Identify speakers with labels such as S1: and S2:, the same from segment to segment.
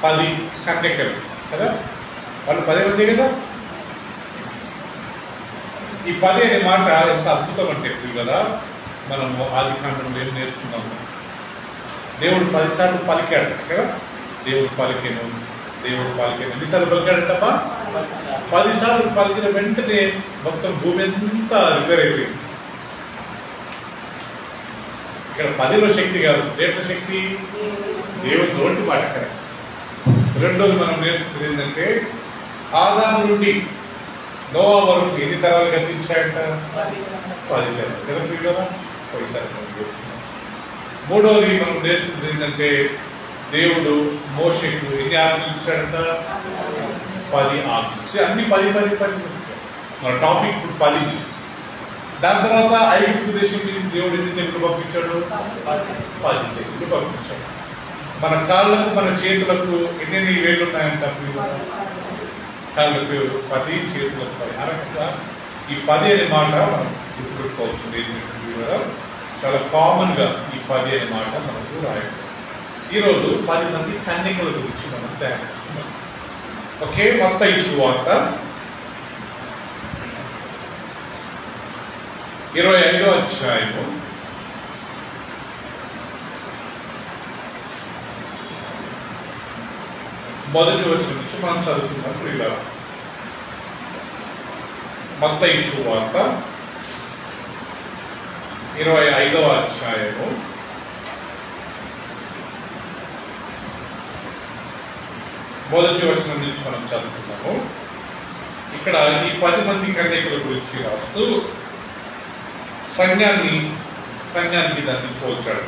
S1: 10 కన్యకలు కదా, వాళ్ళు 10 మంది కదా. ఈ 10 అనే మాట ఎంత అద్భుతం అంటే కదా, మనము ఆది కాండంలో ఏం నేర్చుకున్నాము, దేవుడు 10 సార్లు పలికాడు కదా, దేవుడు పలికేను ఎన్నిసార్లు పలికాడంటమ్మా? 10 సార్లు పలికిన వెంటనే మొత్తం భూమి అంతా రిపేర్ అయిపోయింది. ఇక్కడ 10లో శక్తి కాదు, దేంట్లో శక్తి? దేవుడి నోటి మాట. రెండోది మనం నేర్చుకుంది ఏంటంటే, ఆదాము నుండి నోవా వరకు ఎన్ని తరాలు గతించాయంట? 10 తరాలు కదా. మూడోది మనం నేర్చుకుంది ఏంటంటే, దేవుడు మోషేకు ఎన్ని ఆజ్ఞలు ఇచ్చాడంట? 10 ఆజ్ఞలు. అన్ని 10. మన టాపిక్ ఇప్పుడు 10. దాని తర్వాత ఐగుప్తు దేశం మీద దేవుడు ఎన్ని తెగులు పంపించాడు? 10 తెగులు పంపించాడు. మన కాళ్ళకు మన చేతులకు ఎన్ని వేళ్ళు ఉన్నాయంట? కాళ్ళకు 10, చేతులకు 10. ఆ రకంగా ఈ 10 అనే మాట మనం గుర్తుపెట్టుకోవాల్సింది ఏంటంటే, చాలా కామన్ గా ఈ 10 అనే మాట మనకు రాయడం. ఈరోజు 10 మంది కన్యకల గురించి మనం ధ్యానిస్తున్నాం. ఓకే, మత్తయి సువార్త 25వ అధ్యాయము 1వ వచనం నుంచి మనం చదువుతున్నాం. ప్రియులారా, మత్తయి సువార్త 25వ అధ్యాయము 1వ వచనం నుంచి మనం చదువుతున్నాము. ఇక్కడ ఈ 10 మంది కన్యకల గురించి రాస్తూ సంఘానికి దాన్ని పోల్చాడు.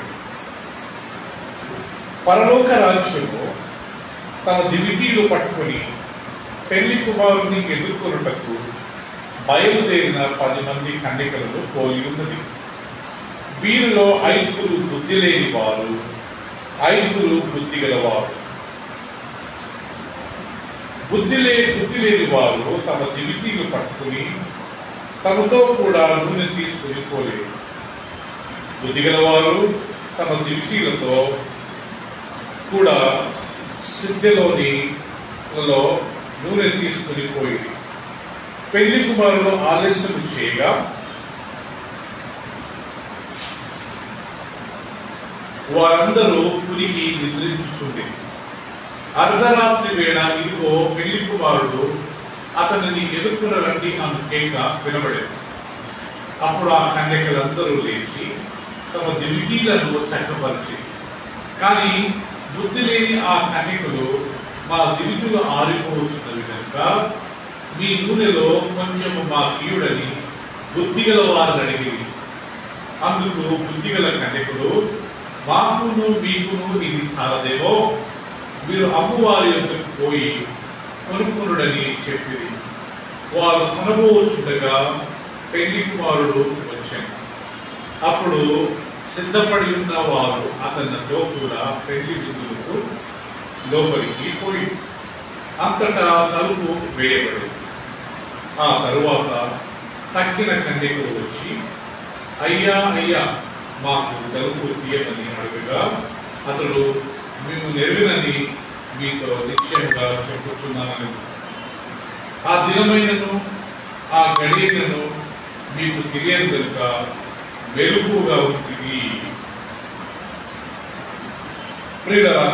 S1: పరలోక రాజ్యము తమ దివిటీలు పట్టుకొని పెళ్లి కుమారుని ఎదుర్కొనుటకు బయలుదేరిన 10 మంది కన్యకలను పోలి ఉన్నది. వీరిలో 5 బుద్ధి లేని వారు, 5 బుద్ధి గలవారు. బుద్ధి లేని వారు తమ దివిటీలు పట్టుకుని తమతో కూడా నూనె తీసుకుని పోలేదు. బుద్ధి గలవారు తమ దివిటీలతో కూడా సిద్ధలోనిలో నూనె తీసుకుని పోయింది. పెళ్లి కుమారుడు ఆలస్యం చేయగా వారందరూ పులికి నిద్రించుచుండి, అర్ధరాత్రి వేళ ఇదిగో పెళ్లి కుమారుడు అతనిని ఎదుర్కొన రండి అను కేక వినబడేది. అప్పుడు ఆ కన్యకలందరూ లేచి తమ దివిటీలను చక్కపరిచి, కానీ బుద్ధి లేని ఆ కన్యకలు, మా దివిటీలు ఆరిపోవచ్చున్నవి కనుక మీ నూనెలో కొంచెం మా కీయుడని బుద్ధిగల వారిని అడిగింది. అందుకు బుద్ధిగల కన్యకలు, మాకును మీకును ఇది చాలదేమో, మీరు అమ్మువారి యొద్దకు పోయి కొనుక్కునుడని చెప్పింది. వారు కొనబోచుండగా పెళ్లి కుమారుడు వచ్చాను. అప్పుడు సిద్ధపడి ఉన్న వారు అతనితో కూడా పెళ్లి విందులకు లోపలికి పోయి అంతటా తలుపు వేయబడింది. ఆ తరువాత తక్కిన కన్యకులు వచ్చి, అయ్యా అయ్యా మాకు తలుపు తీయమని అడుగగా అతడు, మేము నెరవేనని మీతో నిశ్చయంగా చెప్పుచున్నానని, ఆ దినమైనను ఆ గడియను మీకు తెలియదు కనుక వెలుగుగా ఉంటుంది. ప్రియులారా,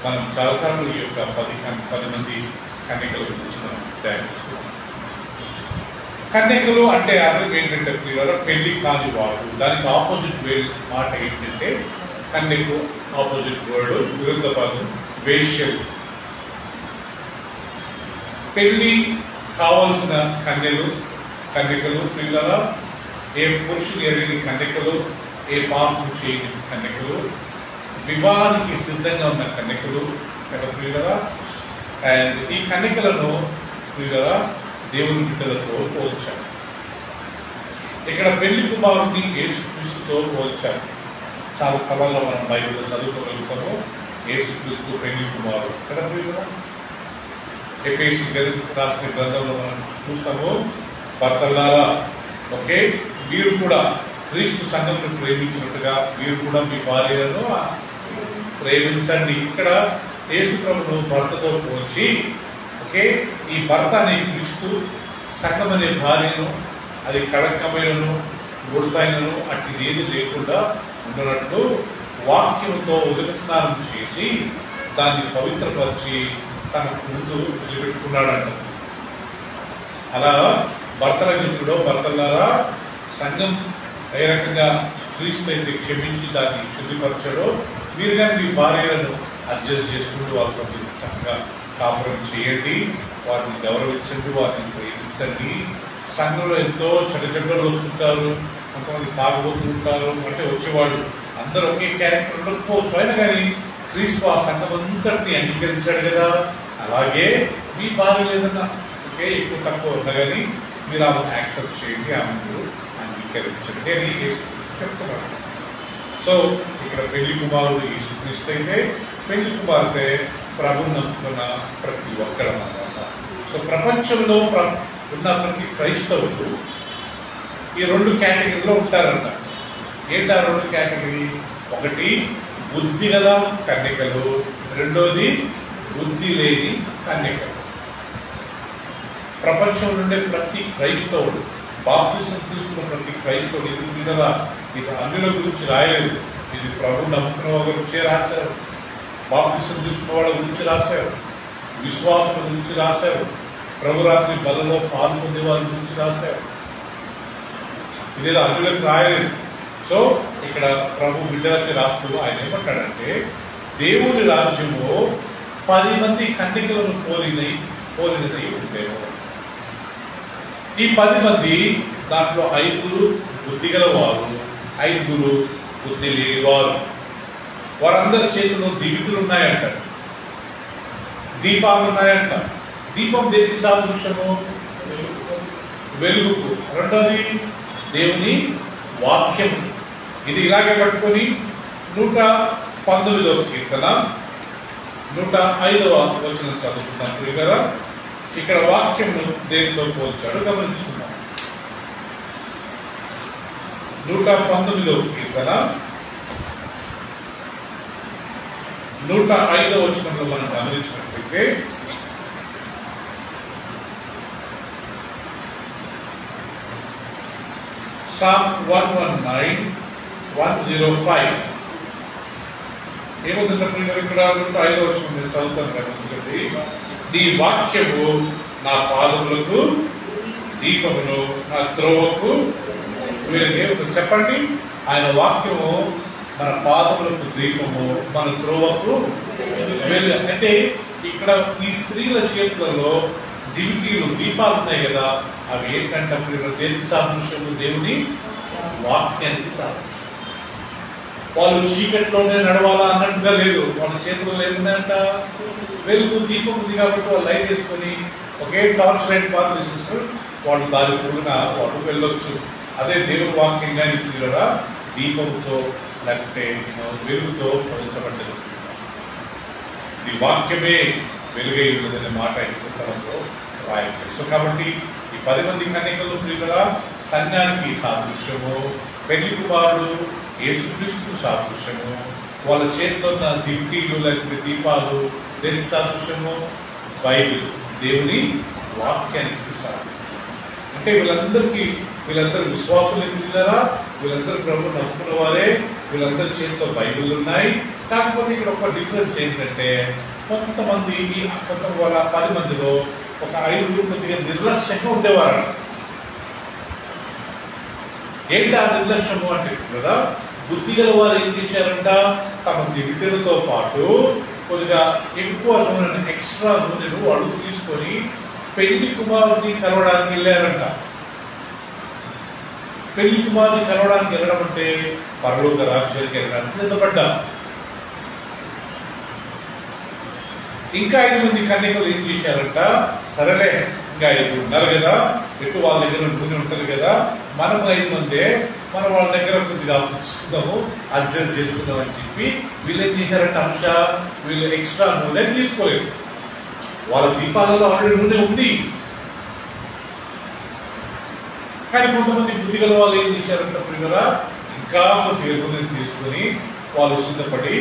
S1: మనం చాలాసార్లు ఈ యొక్క 10 మంది కన్యకల గురించి మనం ధ్యానిస్తున్నాం. కన్యకలు అంటే అర్థం ఏంటంటే ప్రియులారా, పెళ్లి కాని వాడు. దానికి ఆపోజిట్ మాట ఏంటంటే, కన్యకు ఆపోజిట్ వర్డ్ విరుద్ధ పదం వేశ్యలు. పెళ్లి కావలసిన కన్యకలు ప్రియులారా, ఏ పురుషులు ఎరిగిన కన్యకలు, ఏ పాపం చేయని కన్యకలు, వివాహానికి సిద్ధంగా ఉన్న కన్యకలు కదా ప్రియులారా. అండ్ ఈ కన్యకలను ప్రియులారా దేవుని బిడ్డలతో పోల్చారు. ఇక్కడ పెళ్లి కుమారుని యేసుక్రీస్తుతో పోల్చారు. చాలా స్థలాల్లో మనం బైబిల్లో చదువుకోగలుగుతాము. యేసుక్రీస్తు పెళ్లి కుమారుడు కదా ప్రియులారా. ఎఫెసీ రాసిన గ్రంథంలో మనం చూస్తాము, భర్తలారా ఓకే మీరు కూడా క్రీస్తు సంఘమును ప్రేమించినట్టుగా మీరు కూడా మీ భార్యలను ప్రేమించండి. ఇక్కడ యేసు ప్రభును భర్తతో పోల్చి ఓకే ఈ భర్త అనే క్రీస్తు, సంఘం అనే భార్యను అది కళంకమైనను ముడతైనను అట్టి ఏది లేకుండా ఉండనట్లు వాక్యంతో ఉదక స్నానం చేసి దాన్ని పవిత్రపరిచి తన ముందు నిలబెట్టుకున్నాడంట. అలా భర్తల మిత్రుడో భర్తలారా సంఘం ఏ రకంగా క్రీస్తు అయితే క్షమించి దాన్ని శుద్ధిపరచడో మీరు కానీ మీ భార్యలను అడ్జస్ట్ చేసుకుంటూ వాళ్ళతో మీరు చక్కగా కాపురం చేయండి, వారిని గౌరవించండి, వారిని ప్రేమించండి. సంఘంలో ఎంతో చెడ్డలు వస్తుంటారు, కొంతమంది తాగుబోతూ ఉంటారు, అంటే వచ్చేవాళ్ళు అందరూ ఒకే క్యారెక్టర్ ఉండకపోవచ్చు. అయినా కానీ క్రీస్తు ఆ సంఘం అంతటిని అంగీకరించాడు కదా. అలాగే మీ భార్య ఏదన్నా ఓకే ఎక్కువ తక్కువ ఉందా కానీ మీరు ఆమెను యాక్సెప్ట్ చేయండి, ఆమెను అంగీకరించండి అని చెప్తున్నాడు. సో ఇక్కడ పెళ్లి కుమారుడు యేసుక్రీస్తు అయితే పెళ్లి కుమార్తె ప్రభువు నమ్ముకున్న ప్రతి ఒక్కరన్నమాట. సో ప్రపంచంలో ఉన్న ప్రతి క్రైస్తవులు ఈ రెండు కేటగిరీలో ఉంటారన్న. ఏంటి ఆ రెండు కేటగిరీ? ఒకటి బుద్ధి గల కన్యకలు, రెండోది బుద్ధి లేని కన్యకలు. ప్రపంచంలో ఉండే ప్రతి క్రైస్తవుడు, బాప్తిసం తీసుకున్న ప్రతి క్రైస్తవుడు ఇది కదా, ఇది అన్యుల గురించి రాయలేదు, ఇది ప్రభు నమ్ముకున్న వాళ్ళ గురించే రాశారు, బాప్తిసం తీసుకున్న వాళ్ళ గురించి రాశారు, విశ్వాసం గురించి రాశారు, ప్రభురాత్రి బలలో పాల్గొనే వాళ్ళ గురించి రాశారు. ఇదేదో అన్యులకు రాయలేదు. సో ఇక్కడ ప్రభు బిడ్డలకి రాస్తూ ఆయన ఏమంటాడంటే దేవుని రాజ్యము 10 మంది కన్యకలను పోలినది ఉండేవో. ఈ 10 మంది దాంట్లో 5 బుద్ధి గల వారు, 5 బుద్ధి లేని వారు. వారందరి చేతిలో దివితులు ఉన్నాయంట, దీపాలు ఉన్నాయంట. దీపం దేనికి సాదృశ్యము? వెలుగుకు. రెండోది దేవుని వాక్యము. ఇది ఇలాగే పట్టుకొని 119వ కీర్తన 105వ వచనం చదువుకుంటాం కదా. ఇక్కడ వాక్యమును దేనితో పోల్చాడు గమనించుకున్నాం. 119వ కీర్తన 105వ వచనంలో మనం గమనించినట్లయితే Psalm 119, 105 ఏమవుతుందంటే ఇక్కడ 5వ వచనం నేను చదువుతాను గమనించండి. నీ వాక్యము నా పాదములకు దీపమును, నా త్రోవకు వెలుగు. చెప్పండి, ఆయన వాక్యము మన పాదములకు దీపము, మన త్రోవకు వెలుగు. అంటే ఇక్కడ ఈ స్త్రీల చేతులలో దివిటీలు, దీపాలు ఉన్నాయి కదా, అవి ఏంటంటే దేనికి సాదృశ్యము? దేవుని వాక్యానికి సాదృశ్యం. వాళ్ళు చీకట్లోనే నడవాలా అన్నట్టుగా లేదు, వాళ్ళ చేతుల్లో ఏమున్నాయంట? వెలుగు, దీపం ఉంది కాబట్టి వాళ్ళు లైట్ వేసుకొని ఒకే టార్చ్ లైట్ పాత వేసేసుకొని వాళ్ళు దాని పూర్ణ వాళ్ళు వెళ్ళొచ్చు. అదే దేవుని వాక్యం కానీ కదా దీపంతో లేకపోతే వెలుగుతో పవిత్రపడ్డది. ఈ వాక్యమే వెలుగై ఉన్నదనే మాట ఈ పుస్తకంలో రాయలేదు. సో కాబట్టి ఈ 10 మంది కన్యకలు ప్రియుల సంఘానికి సాదృశ్యము, పెళ్లి కుమారుడు యేసుక్రీస్తు సాదృశ్యము, వాళ్ళ చేతిలో ఉన్న దివిటీలు లేకపోతే దీపాలు దేనికి సాదృశ్యము? బైబిల్, దేవుని వాక్యానికి సాదృశ్యం. అంటే వీళ్ళందరూ విశ్వాసులు పిల్లరా, వీళ్ళందరూ ప్రభు నమ్ముకున్న వారే, వీళ్ళందరి చేతిలో బైబిల్ ఉన్నాయి. కాకపోతే ఇక్కడ ఒక డిఫరెన్స్ ఏంటంటే కొంతమంది వాళ్ళ 10 మందిలో ఒక 5 కొద్దిగా నిర్లక్ష్యంగా ఉండేవారు. ఏంటి ఆ నిర్లక్ష్యము అంటే కదా, బుద్ధి గల వారు ఏం చేశారంట? తమ దివిటీలతో పాటు కొద్దిగా ఎక్కువ నూనెను, ఎక్స్ట్రా నూనెను వాళ్ళు తీసుకొని పెళ్లి కుమారుని కలవడానికి వెళ్ళారంట. పెళ్లి కుమారుని కలవడానికి వెళ్ళడం అంటే పరలోక రాజ్యానికి వెళ్ళడానికి సిద్ధపడ్డా. ఇంకా 5 మంది కన్యకలు ఏం చేశారంట? సరేలే, ఇంకా 5 ఉన్నారు కదా, ఎటు వాళ్ళ దగ్గర నూనె ఉంటది కదా, మనం 5 మందే, మనం వాళ్ళ దగ్గర కొద్దిగా తీసుకుందాము, అడ్జస్ట్ చేసుకుందాం అని చెప్పి వీళ్ళు ఏం చేశారంట? వీళ్ళు ఎక్స్ట్రా నూనె తీసుకోలేదు. వాళ్ళ దీపాలలో ఆల్రెడీ నూనె ఉంది. కానీ కొంతమంది బుద్ధి గల వాళ్ళు ఏం చేశారంట? ప్రియురా, ఇంకా కొద్దిగా నూనె తీసుకొని వాళ్ళు సిద్ధపడి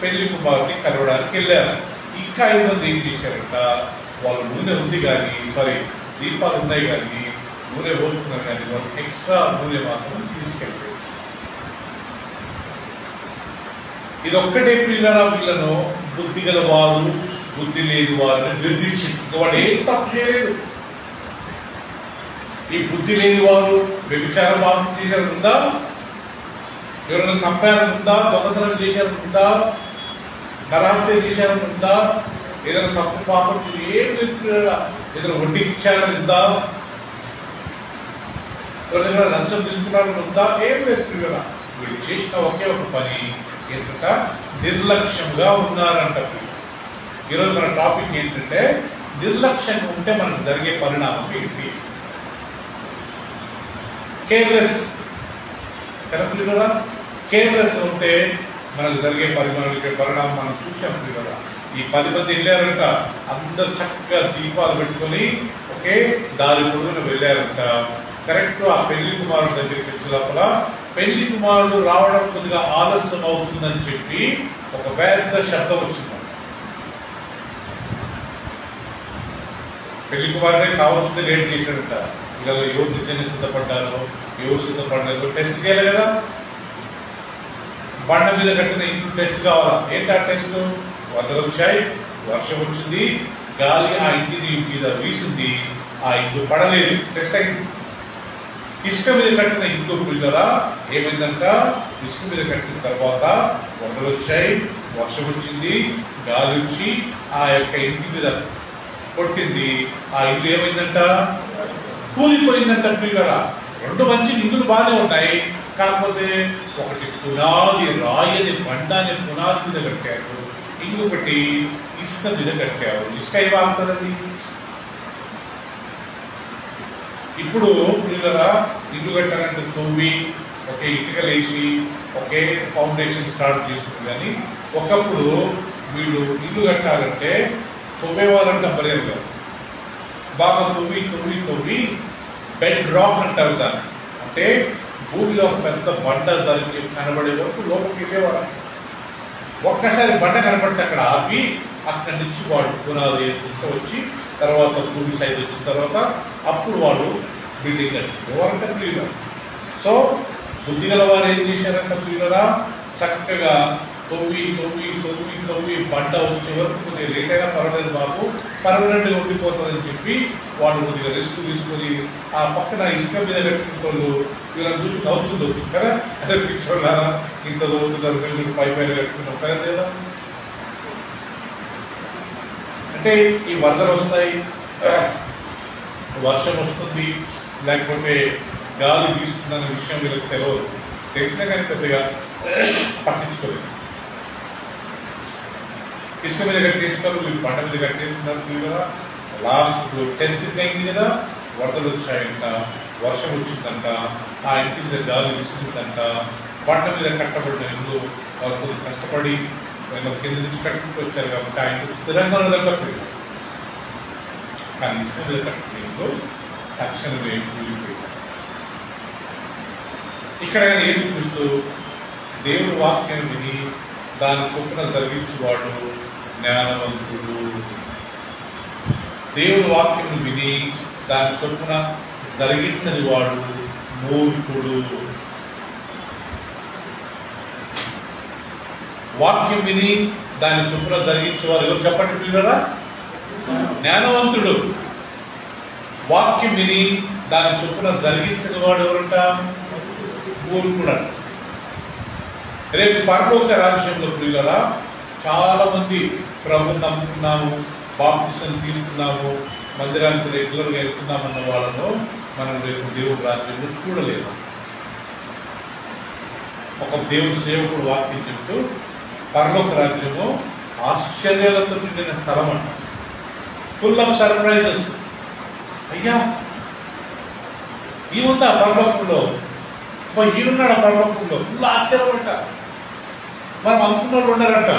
S1: పెళ్లి కుమారుని కలవడానికి వెళ్ళారు. ఇంకా 5 మంది ఏం చేశారంట, వాళ్ళు నూనె ఉంది కానీ దీపాలు ఉన్నాయి కానీ నూనె పోసుకున్నారు కానీ వాళ్ళు ఎక్స్ట్రా నూనె మాత్రం తీసుకెళ్ళారు. ఇదొక్కటే పిల్లల వీళ్ళను బుద్ధి గల వారు బుద్ధి లేని వారిని నిర్దించింది. వాడు ఏం తప్పు చేయలేదు. ఈ బుద్ధి లేని వారు వ్యభిచారం పాపం చేశారు ఉందా, ఎవరైనా చంపారని ఉందా, దొంగతనం చేశారని ఉందా, నరహత్య చేశారని ఉందా, ఏదైనా తప్పు పాపం ఏం ఏదైనా వడ్డీకి ఇచ్చారని ఉందా, ఎవరైనా లంచం తీసుకున్నారని ఉందా, ఏం లేదు పిల్లల. వీళ్ళు చేసిన ఒకే ఒక పని ఏంటంటే నిర్లక్ష్యంగా ఉన్నారంట. ఈరోజు మన టాపిక్ ఏంటంటే నిర్లక్ష్యంగా ఉంటే మనకు జరిగే పరిణామం ఏంటి. కేర్లెస్ కదా పిల్లరా, కేర్లెస్ ఉంటే మనకు జరిగే పరిణామం మనం చూసాం పిల్లరా. ఈ 10 మంది వెళ్ళారంట, అందరు చక్కగా దీపాలు పెట్టుకొని ఒకే దారి పొడుగున వెళ్ళారంట. కరెక్ట్ ఆ పెళ్లి కుమారుడు దగ్గరికి వచ్చే లోపల పెళ్లి కుమారుడు రావడం కొద్దిగా ఆలస్యం అవుతుందని చెప్పి ఒక పెద్ద శబ్దం వచ్చింది. పెళ్లి కుమారుడే కావాల్సింది లేట్ చేశాడంట. ఇలా ఎవరు నిజంగా సిద్ధపడ్డారో ఎవరు సిద్ధపడ్డారో టెస్ట్ చేయాలి కదా. బండ మీద కట్టిన ఇంట్లో టెస్ట్ కావాలా. ఏంటి ఆ టెస్ట్? వరదలు వచ్చాయి, వర్షం వచ్చింది, గాలి ఆ ఇంటిని మీద వీసింది, ఆ ఇల్లు పడలేదు, టెస్ట్ అయింది. ఇసుక మీద కట్టిన ఇల్లు పిల్లరా ఏమైందంట, ఇసుక మీద కట్టిన తర్వాత వరదలు వచ్చాయి, వర్షం వచ్చింది, గాలి వచ్చి ఆ యొక్క ఇంటి మీద కొట్టింది, ఆ ఇల్లు ఏమైందంట, కూలిపోయిందంట పిల్లరా. 2 మంచి ఇల్లులు బాగానే ఉన్నాయి, కాకపోతే ఒకటి పునాది రాయని బండాని పునాది మీద కట్టారు, ఇంకొకటి ఇసుక మీద కట్టారు. ఇసుక ఏమాగుతుందండి. ఇప్పుడు పిల్లరా ఇల్లు కట్టాలంటే తవ్వి ఒకే ఇటుకలేసి ఒకే ఫౌండేషన్ స్టార్ట్ చేస్తుంది. కానీ ఒకప్పుడు వీళ్ళు ఇల్లు కట్టాలంటే తవ్వేవాళ్ళంటే పర్లేదు కాదు, బాగా తవ్వి తవ్వి తవ్వి బెడ్ రాక్ అంటారు దాన్ని. అంటే భూమిలో ఒక పెద్ద బండ దానికి కనబడే వరకు లోపలికి వెళ్ళేవాడు. ఒక్కసారి బండ కనబడితే అక్కడ ఆపి అక్కడి నుంచి వాడు పునాది వేసుకుంటూ వచ్చి తర్వాత భూమి సైజ్ వచ్చిన తర్వాత అప్పుడు వాడు బిల్డింగ్ కట్టుకోవాలంటే పిల్లలు. సో బుద్ధి గల వారు ఏం చేశారంట పిల్లరా, చక్కగా తవ్వి తవ్వి తవ్వి తవ్వి బండ వచ్చే వరకు కొద్దిగా లేట్ అయినా పర్వాలేదు బాబు, పర్మనెంట్గా ఉండిపోతుందని చెప్పి వాళ్ళు కొద్దిగా రిస్క్ తీసుకొని ఆ పక్కన ఇసుక మీద కట్టిన వాళ్ళు వీళ్ళని చూసి నవ్వుతుండొచ్చు కదా. అదే పిచ్చోళ్ళ ఇంత చదువుతున్నారు మీరు పై పైన కట్టుకున్నాం కదా లేదా. అంటే ఈ వరదలు వస్తాయి, వర్షం వస్తుంది, లేకపోతే గాలి వీస్తుందన్న విషయం వీళ్ళకి తెలియదు. తెలిసినా కానీ పెద్దగా పట్టించుకోలేదు. ఇసుక మీద కట్టేస్తున్నారు, వీళ్ళు పంట మీద కట్టేస్తున్నారు కదా. లాస్ట్ టెస్ట్ అయింది కదా, వరదలు వచ్చాయంట, వర్షం వచ్చిందంట, ఆ ఇంటి మీద గాలి విస్తుందంట, పంట మీద కట్టబడిన ఇల్లు వాళ్ళు కొద్దిగా కష్టపడి కింద నుంచి కట్టుకుంటూ వచ్చారు కాబట్టి ఆ ఇంటి స్థిరంగా ఉండదు. కానీ ఇసుక మీద కట్టిన ఇల్లు తక్షణమే కూలిపోయింది. ఇక్కడ యేసుక్రీస్తు దేవుడు వాక్యం విని దాని చొప్పున జరిగించువాడు జ్ఞానవంతుడు. దేవుడు వాక్యం విని దాని చొప్పున జరిగించని వాడు మూర్ఖుడు. వాక్యం విని దాని చొప్పున జరిగించేవారు ఎవరు చెప్పండి పిల్లరా? జ్ఞానవంతుడు. వాక్యం విని దాని చొప్పున జరిగించని వాడు ఎవరంట? మూర్ఖుడు. రేపు పరలోక రాజ్యంలో పిల్లరా చాలా మంది ప్రభువుని నమ్ముకున్నాము, బాప్తిసం తీసుకున్నాము, మందిరానికి రెగ్యులర్గా వెళ్తున్నామన్న వాళ్ళను మనం రేపు దేవుడి రాజ్యంలో చూడలేము. ఒక దేవుడి సేవకుడు వాక్యం చెప్తూ పరలోక రాజ్యము ఆశ్చర్యాలతో నిండిన స్థలం అంట, ఫుల్ ఆఫ్ సర్ప్రైజెస్. అయ్యా ఈముందా పరలోకంలో, ఈయనున్నాడు ఆ పరలోకంలో, ఫుల్ ఆశ్చర్యం అంట. మనం అనుకున్న వాళ్ళు ఉన్నారంట.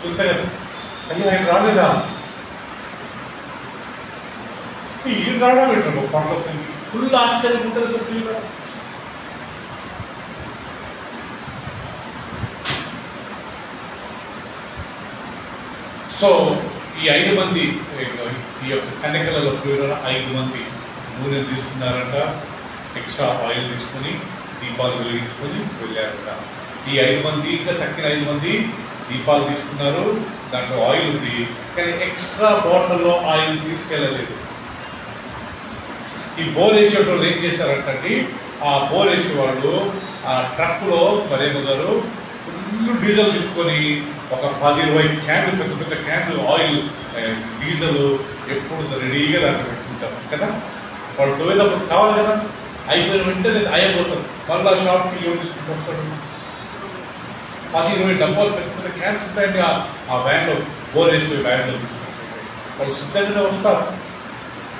S1: చూస్తే కదా అయ్యా ఆయన రాలేదా, ఈయన రావడం పెట్టారు పరలోకం, ఫుల్ ఆశ్చర్యం ఉంటుంది. సో ఈ 5 మంది ఈ యొక్క కన్యకలలో 5 మంది నూనె తీసుకున్నారంట, ఎక్స్ట్రా ఆయిల్ తీసుకుని దీపాలు వెలిగించుకొని వెళ్ళారంట. ఈ 5 మంది ఇంకా తక్కిన 5 మంది దీపాలు తీసుకున్నారు, దాంట్లో ఆయిల్ ఉంది, కానీ ఎక్స్ట్రా బాటిల్లో ఆయిల్ తీసుకెళ్ళలేదు. ఈ బోర్ వేసేటోళ్ళు ఏం చేశారంటే, ఆ బోర్ వేసే వాళ్ళు ఆ ట్రక్ లో మరేమన్నారు ఫుల్ డీజిల్ తీసుకొని ఒక 10-20 క్యాన్లు, పెద్ద పెద్ద క్యాన్లు ఆయిల్ డీజిల్ ఎప్పుడు రెడీగా దాంట్లో పెట్టుకుంటారు కదా. వాళ్ళు పోయేటప్పుడు కావాలి కదా, అయిపోయిన వెంటనే అయిపోతారు, మళ్ళా షాప్కి లోన్ తీసుకుంటారు. 10-20 డబ్బాలు పెద్ద పెద్ద క్యాన్స్ ఉంటాయండి ఆ వ్యాన్ లో, బోర్ వేసే వ్యాన్ లో తీసుకుంటారు. వాళ్ళు సిద్ధంగానే వస్తారు.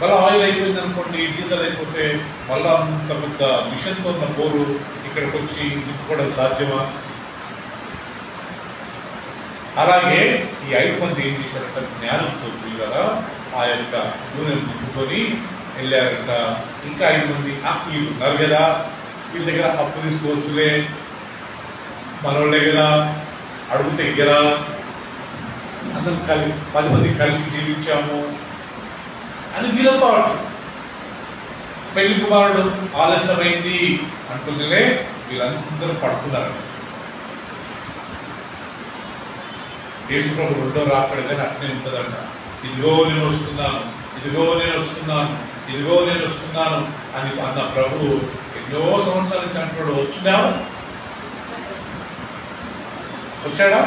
S1: మళ్ళీ ఆయిల్ అయిపోయింది అనుకోండి, డీజిల్ అయిపోతే మళ్ళా అంత పెద్ద మిషన్తో ఉన్న బోరు ఇక్కడికి వచ్చి నింపుకోవడం సాధ్యమా? అలాగే ఈ 5 మంది ఏం చేశారంట, జ్ఞానంతో కదా ఆ యొక్క నూనె నింపుకొని వెళ్ళారంట. ఇంకా 5 మంది వీళ్ళు ఉన్నారు కదా, వీళ్ళ దగ్గర అప్పు తీసుకోవచ్చులే, మనోళ్ళే కదా, అడుగు తెగ్గరా, అందరం 10 మంది కలిసి జీవించాము అని వీళ్ళతో పెళ్లి కుమారుడు ఆలస్యమైంది అంటుందిలే, వీళ్ళందరూ పడుతున్నారు. యేసుప్రభు రెండో రాకడగానే అట్నే ఉంటుందంట. ఇదిగో నేను వస్తున్నాను, ఇదిగో నేను వస్తున్నాను, ఇదిగో నేను వస్తున్నాను అని అన్న ప్రభు ఎన్నో సంవత్సరాల నుంచి అంటున్నాడు. వచ్చినావు, వచ్చాడా?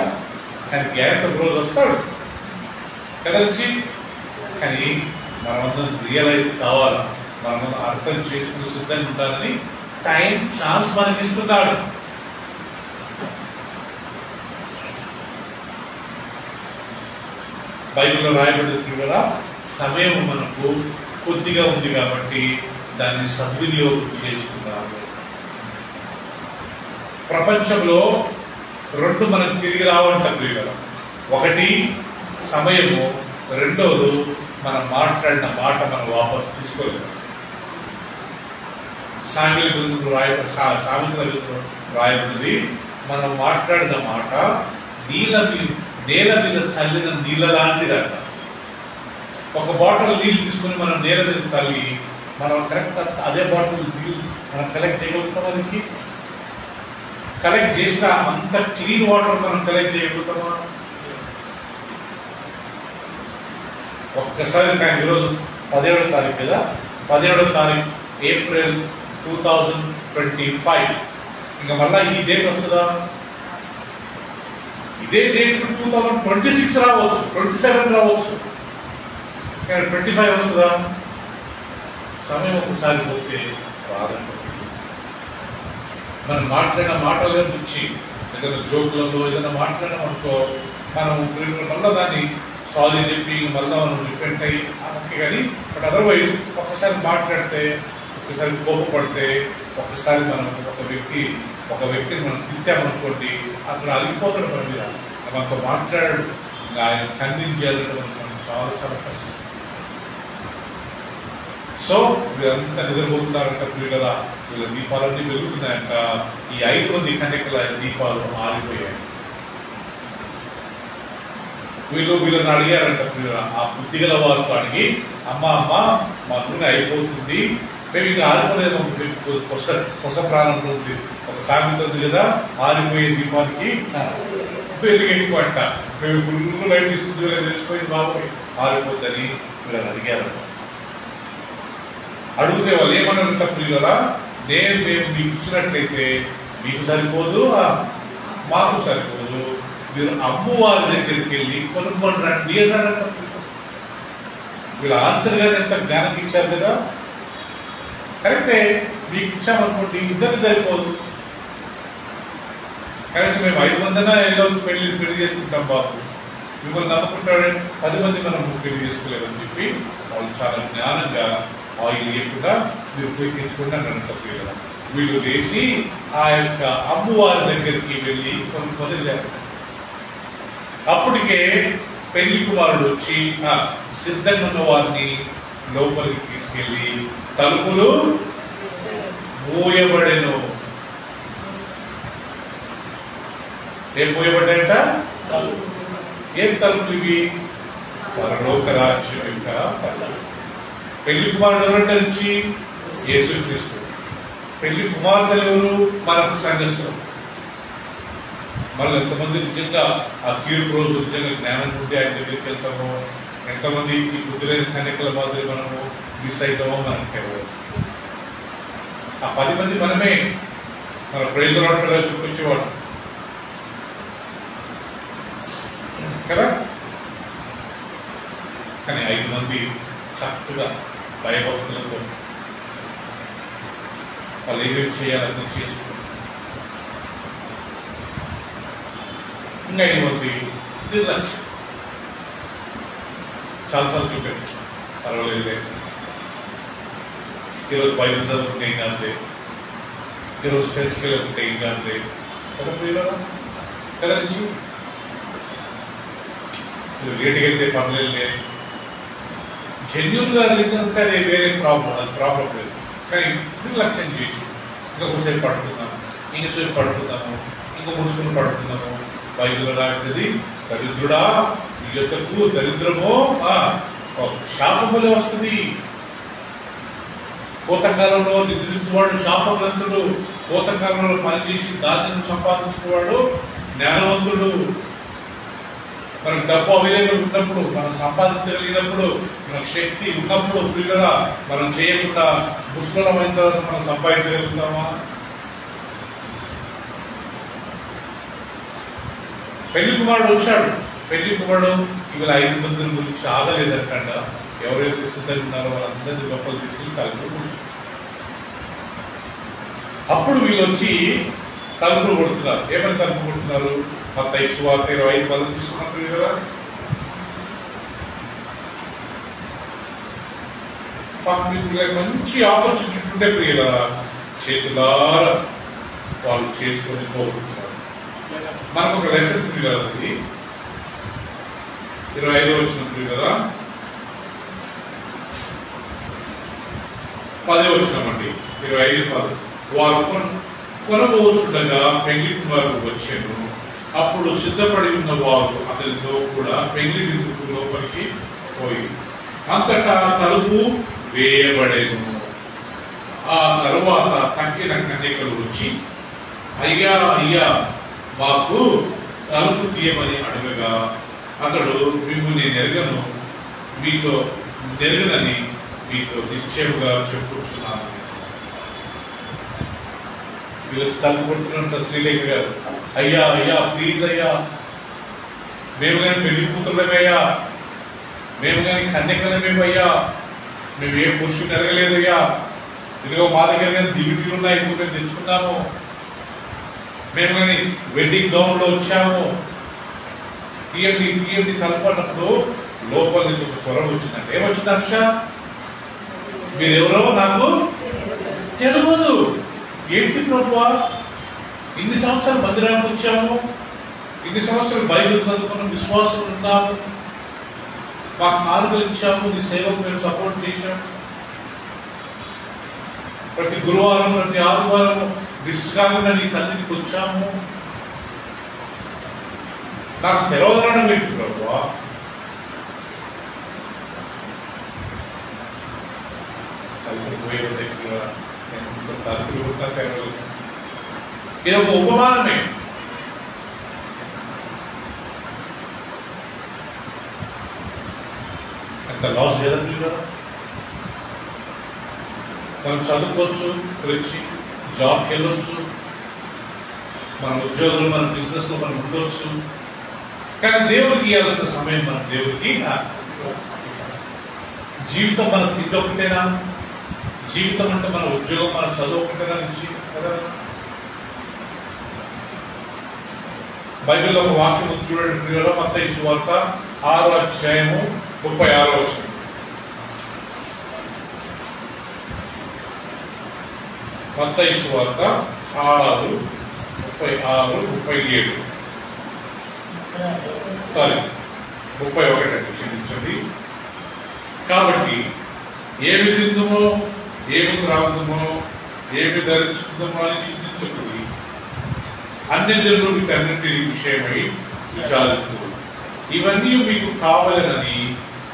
S1: కానీ గ్యారెంటీ ఒక రోజు వస్తాడు కదా వచ్చి. కానీ మనమందరం రియలైజ్ కావాలా, మనమందరం అర్థం చేసుకుని సిద్ధంగా ఉండాలని టైం ఛాన్స్ మనకి ఇస్తున్నాడు. బైబిల్లో రాయబడింది కదా, సమయం మనకు కొద్దిగా ఉంది కాబట్టి దాన్ని సద్వినియోగం చేసుకున్నాము. ప్రపంచంలో 2 మనకు తిరిగి రావంట ప్రియుల. ఒకటి సమయము, రెండోది మనం మాట్లాడిన మాట మనం వాపసు తీసుకోలేదు. సామెతల రాయబడింది, మనం మాట్లాడిన మాట నేల మీద చల్లిన నీళ్ళ లాంటిదంట. ఒక బాటిల్ నీళ్ళు తీసుకుని మనం నేల మీద చల్లి మనం కరెక్ట్ అదే బాటిల్ నీళ్ళు మనం కలెక్ట్ చేయగలుగుతామా? దానికి కలెక్ట్ చేసిన అంత క్లీన్ వాటర్ మనం కలెక్ట్ చేయగలుగుతామా? ఒక్కసారి కానీ ఈరోజు 17వ తారీఖు కదా, 17వ తారీఖు ఏప్రిల్ 2025, ఇంకా మళ్ళా ఈ డేట్ వస్తుందా? ఇదే డేట్ 2026 రావచ్చు, 27 రావచ్చు, కానీ 25 వస్తుందా? సమయం ఒకసారి పోతే రాదండి. మనం మాట్లాడిన మాటల నుంచి ఏదైనా జోకులలో ఏదైనా మాట్లాడమనుకో, మనం మళ్ళీ దాన్ని సారీ చెప్పి మళ్ళీ మనం రిపెంట్ అయ్యి ఓకే. కానీ బట్ అదర్వైజ్ ఒక్కసారి మాట్లాడితే, ఒకసారి కోపపడితే, ఒక్కసారి మనం ఒక వ్యక్తిని మనం తిట్టామనుకోండి, అక్కడ అలిగిపోతాడు. మన మీద మనతో మాట్లాడాడు, ఆయన కన్విన్స్ చేయాలంటే మనకు చాలా చాలా కష్టం. సో వీళ్ళంతా నిద్రపోతున్నారంట ప్రియులరా, వీళ్ళ దీపాలన్నీ వెలుగుతున్నాయంట. ఈ 5 మంది కన్యకల దీపాలు ఆరిపోయాయి. వీళ్ళని అడిగారంట ప్రియులరా, ఆ బుద్ధిగల వారితో అడిగి, అమ్మ మా నూనె అయిపోతుంది, మేము ఇంకా ఆరిపోలేదు, కొస ప్రాణంలో ఉంది. ఒక సామెత ఉంది కదా, ఆరిపోయే దీపానికి వెలుగు ఎక్కువ అంట. మేము ఫుల్ లైట్ తీసుకుంటూ తెలిసిపోయింది బాబోయ్ ఆరిపోద్దని వీళ్ళని అడిగారంట. అడిగితే వాళ్ళు ఏమన్నారంట ప్రియులరా, మేము మీకు ఇచ్చినట్లయితే మీకు సరిపోదు, మాకు సరిపోదు, మీరు అమ్మవారి దగ్గరికి వెళ్ళి కొనుక్కొని రండి అన్నారంట. వీళ్ళ ఆన్సర్ గారు ఎంత జ్ఞానం ఇచ్చారు కదా. కరెక్టే, మీకు ఇచ్చామనుకోండి ఇద్దరు సరిపోదు, కరెక్ట్ మేము 5 మందినా ఏదో పెళ్లి చేసుకుంటాం బాబు, మిమ్మల్ని నమ్ముకుంటాడే 10 మంది మనం పెళ్లి చేసుకోలేదని చెప్పి వాళ్ళు చాలా జ్ఞానంగా ఆయిల్ లేకుండా మీరు పోయి తెచ్చుకోండి అన్నారంట. వీళ్ళు వేసి ఆ యొక్క అమ్మవారి దగ్గరికి వెళ్ళి కొనుక్కొని వెళ్ళారు. అప్పటికే పెళ్లి కుమారుడు వచ్చి సిద్ధంగా ఉన్న వారిని లోపలికి తీసుకెళ్లి తలుపులు మూయబడెను. ఏం మూయబడ్డాయంట? ఏం తలుపులు ఇవి? పరలోక రాజ్యం యొక్క తలుపులు. పెళ్లి కుమారుడు ఎవరంటే నుంచి యేసుక్రీస్తు. పెళ్లి కుమార్తెలు ఎవరు? మనకు సంఘస్థులు. మళ్ళీ ఎంతమంది నిజంగా ఆ తీర్పు రోజు నిజంగా జ్ఞానం ఉంటే ఆయన దగ్గరికి వెళ్తామో, ఎంతమంది ఈ కుదిరైన కన్యకల మాదిరి మనము మిస్ అవుతామో మనకు తెలియదు. ఆ 10 మంది మనమే. మన ప్రైజ్ రాష్ట్రంలో చూపించేవాడు కదా. కానీ 5 మంది చక్కగా భయభక్తులతో వాళ్ళు ఏమేమి చేయాలని చేసుకుంటారు. ఇంకా 5 మంది నిర్లక్ష్యం. చాలా చూపారు, పర్వాలేదు, ఈరోజు బైబిల్ చదువుకుంటే ఏం కాదు, ఈరోజు చర్చికి వెళ్ళకుంటే ఏం కాదు కదా నుంచి లేట్కి వెళ్తే పర్లేదు. జెన్యూన్ గా రిలీజన్ ఉంటే అది వేరే ప్రాబ్లం, అది ప్రాబ్లం లేదు. కానీ నిర్లక్ష్యం చేయొచ్చు. ఇంకా కొద్దిసేపు పడుకుందాము, ఇంకసేపు పడుకుందాము, ఇంకా ముసుగులు పడుకుందాము. బైబిల్ రాసేది దరిద్రుడా ఈ యొక్కకు దరిద్రమో శాపములే వస్తుంది. కోతకాలంలో నిద్రించేవాడు శాపగ్రస్తుడు, కోతకాలంలో పనిచేసి దాన్ని సంపాదించుకునేవాడు జ్ఞానవంతుడు. మనకు డబ్బు అవైలబుల్ ఉన్నప్పుడు, మనం సంపాదించగలిగినప్పుడు, మనకు శక్తి ఉన్నప్పుడు పిల్లగా మనం చేయకుండా పుష్కలమైన తర్వాత మనం సంపాదించగలుగుతామా? పెళ్లి కుమారుడు వచ్చాడు. పెళ్లి కుమారుడు ఇవాళ 5 మంది గురించి ఆగలేదంట. ఎవరైతే సిద్ధంగా ఉన్నారో వాళ్ళందరినీ లోపల తీసుకుని తలుపులు. అప్పుడు వీళ్ళు వచ్చి తలుపులు కొడుతున్నారు. ఏమని తలుపు కొడుతున్నారు? మత్తయి సువార్త 25 తీసుకున్నట్టు కదా. మంచి ఆపర్చునిటీ ఉంటే ప్రియుల చేతులారా వాళ్ళు చేసుకొని పోగొడుతున్నారు. మనకు ఒక లెసన్ ప్రియులది 25 వచ్చినప్పుడు కదా, 10 వచ్చినామండి. 25:10 వారు కొనబోచుండగా పెళ్లి కుమారుడు వచ్చాను. అప్పుడు సిద్ధపడి ఉన్న వారు అతనితో కూడా పెళ్లి విందుకు లోపలికి పోయి అంతటా తలుపు వేయబడేను. ఆ తరువాత తక్కిన కన్యకలు వచ్చి అయ్యా అయ్యా మాకు తలుపు తీయమని అడగగా అతడు మిమ్మల్ని నెరగను, మీతో నెరగనని మీతో నిశ్చయముగా చెప్పుకుంటున్నాను. వీళ్ళు తలుపు కొట్టుకున్నంత శ్రీలేఖ గారు, అయ్యా అయ్యా ప్లీజ్ అయ్యా, మేము కానీ పెళ్లి కూతురులమయ్యా, మేము కానీ కన్యకలమేమయ్యా, మేము ఏ పురుషుడు నెరగలేదయ్యా, ఇదిగో మా దగ్గర కానీ దివిటీలు ఉన్నాయి, ఇప్పుడు మేము తెచ్చుకున్నాము, మేము కానీ వెడ్డింగ్ గౌన్ లో వచ్చాము, తీయండి తలుపు అన్నప్పుడు లోపల నుంచి ఒక స్వరం వచ్చిందంటే ఏమొచ్చింది? అంశ మీరెవరో నాకు తెలియదు. ఏంటి ప్రభువా, ఇన్ని సంవత్సరాలు మందిరానికి వచ్చాము, ఇన్ని సంవత్సరాలు బైబిల్ చదువుకున్న విశ్వాసం ఉన్నాము, మాకు మార్గలు ఇచ్చాము, నీ సేవకు మేము సపోర్ట్ చేశాము, ప్రతి గురువారం ప్రతి ఆదివారం నిష్కాకుండా నీ సన్నిధికి వచ్చాము, నాకు తెలవదనడం ఏంటి ప్రభువా? ఇది ఒక ఉపమానమే. అంత లాస్ లేదా? మనం చదువుకోవచ్చు, వచ్చి జాబ్కి వెళ్ళొచ్చు, మన ఉద్యోగులు మన బిజినెస్ లో మనం ఉండవచ్చు, కానీ దేవుడికి ఇవ్వాల్సిన సమయం మనం దేవుడికి. జీవితం మనం తిట్టొకటేనా? జీవితం అంటే మన ఉద్యోగం మన చదువు ఒకటేనా నుంచి కదా? బైబిల్లో ఒక వాక్యం చూడండి, మత్తయి సువార్త 6:36. మత్తయి సువార్త 6:36-37. సారీ 31 అండి, క్షమించండి. కాబట్టి ఏమి తిందుమో, ఏమి త్రాగుదమో, ఏమి ధరించుకుందామో అని చింతించకూడదు. అన్యజనులు వీటన్నింటి విషయమై విచారిస్తూ ఇవన్నీ మీకు కావాలని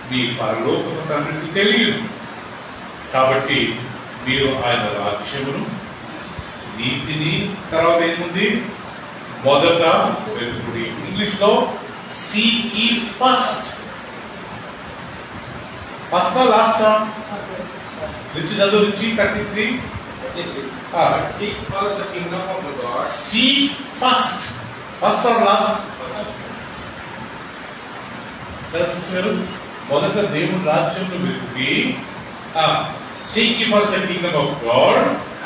S1: మీ పరలోకపు తండ్రికి తెలియదు. కాబట్టి మీరు ఆయన రాజ్యమును, నీతిని, తర్వాత ఏముంది, మొదట వెతుకుడి. ఇంగ్లీష్ లో seek ye first. First last రిచి చదువు, రిచి 33.
S2: Seek first the kingdom of the God.
S1: Seek first. First or last? మొదట దేవుని రాజ్యంలో వెతుకి, seek ye first the kingdom of God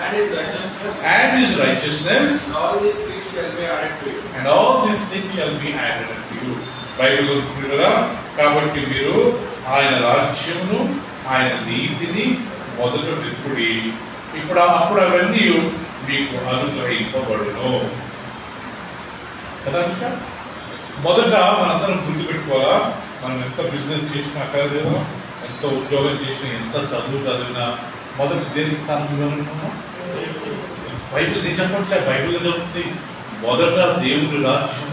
S2: And his righteousness.
S1: and his righteousness,
S2: And all these things shall be added to you.
S1: and all these things shall be added unto you. Bible ఉంటుందా? కాబట్టి మీరు ఆయన రాజ్యమును, ఆయన నీతిని మొదట వెతుకుడి, అప్పుడు అవన్నీ మీకు అనుగ్రహింపబడును కదా. మొదట మనందరం గుర్తుపెట్టుకోవాలా, మనం ఎంత బిజినెస్ చేసినా కదా, ఎంత ఉద్యోగం చేసినా, ఎంత చదువు చదివినా మొదట దేని స్థానంలో ఉన్నామో బైబిల్ నేను చెప్పట్లే, బైబిల్ చెప్తుంది మొదట దేవుడి రాజ్యం,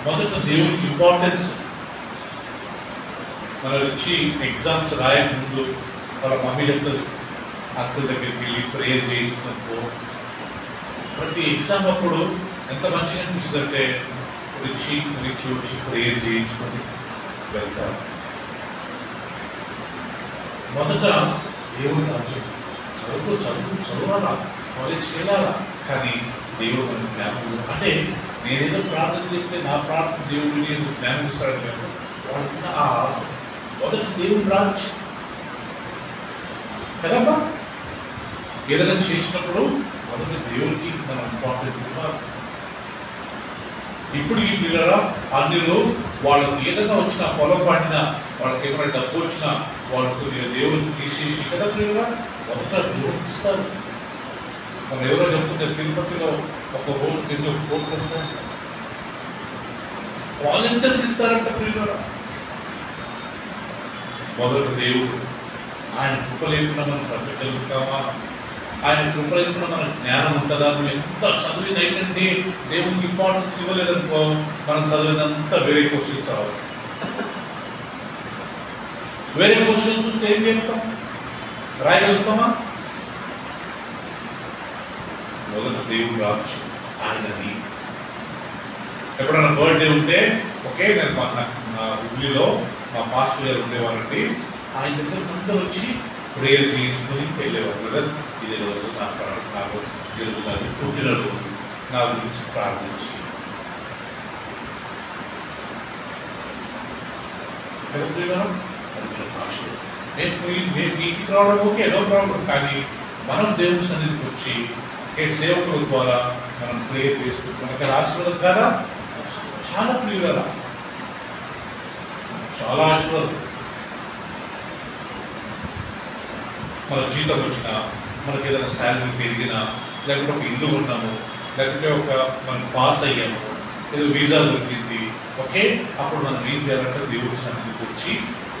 S1: మొదట దేవుడికి ఇంపార్టెన్స్. మనం వచ్చి ఎగ్జామ్స్ రాయక ముందు వాళ్ళ మమ్మీ చెప్తుంది, అక్కల దగ్గరికి వెళ్ళి ప్రేయర్ చేయించుకో. ప్రతి ఎగ్జామ్ అప్పుడు ఎంత మంచిగా అనిపిస్తుంది అంటే వచ్చి ప్రేయర్ చేయించుకొని వెళ్తారు. మొదట దేవుడి రాజ్యం, చదవాలా, కాలేజ్కి వెళ్ళాలా, కానీ దేవుడు మనకు జ్ఞానం. అంటే నేనేదో ప్రార్థన చేస్తే నా ప్రార్థన దేవుడు నేను జ్ఞానం ఇస్తాడు కదా, వాడుకున్న ఆ ఆశ. మొదట దేవుడి రాజ్యం కదమ్మా. ఏదైనా చేసినప్పుడు మొదట దేవుడికి మనం ఇంపార్టెన్స్ ఇవ్వాలి. ఇప్పుడు ఈ పిల్లరా అందులో వాళ్ళకి ఏదైనా వచ్చినా, పొలం పడినా, వాళ్ళకి ఏమైనా డబ్బు వచ్చినా వాళ్ళకు దేవుడికి తీసేసి కదా పిల్లరా మొదట దేవుడికి ఇస్తారు. మనం ఎవరో చెప్తుంటే తిరుపతిలో ఒక రోజు ఎన్నో కోట్లు వాలంటీర్లు ఇస్తారంట పిల్లరా. మొదట దేవుడు, ఆయన కృప లేకుండా మనం బ్రతకగలుగుతామా? ఆయన కృప లేకుండా మనకు జ్ఞానం ఉంటుందా? నువ్వు ఎంత చదివిన ఏంటంటే దేవునికి ఇంపార్టెన్స్ ఇవ్వలేదనుకో, మనం చదివినంతా వేరే క్వశ్చన్స్ రావాలి. వేరే క్వశ్చన్స్ వస్తే ఏం చేస్తాం? రాయగలుగుతామా? మొదట దేవుడు రావచ్చు, ఆయన నీతి. ఎప్పుడైనా బర్త్డే ఉంటే ఓకే, నేను నా ఊళ్ళో మా పాస్టర్ గారు ఉండేవారండి, ఆయన దగ్గర అందరూ వచ్చి ప్రేయర్ చేయించుకొని వెళ్ళేవారు. బ్రదర్ ఇదే రోజు నాకు ఈరోజు నాది పుట్టినరోజు, నా గురించి ప్రార్థించి నేను ఇంటికి రావడం ఓకే, నో ప్రాబ్లం. కానీ మనం దేవుని సన్నిధికి వచ్చి సేవకుల ద్వారా మనం ప్రేయర్ చేసుకుంటాం, మనకి ఆశీర్వాదం కదా. చాలా ప్రియుల, చాలా ఆశీర్వాదం. మన జీతం వచ్చినా, మనకి ఏదైనా శాలరీ పెరిగినా, లేకపోతే ఒక ఇల్లు ఉన్నాము, లేకపోతే మనం పాస్ అయ్యాము, ఏదో వీసా దొరికింది, ఓకే, అప్పుడు మనం ఏం చేయాలంటే దేవుడి సన్నిధికి వచ్చి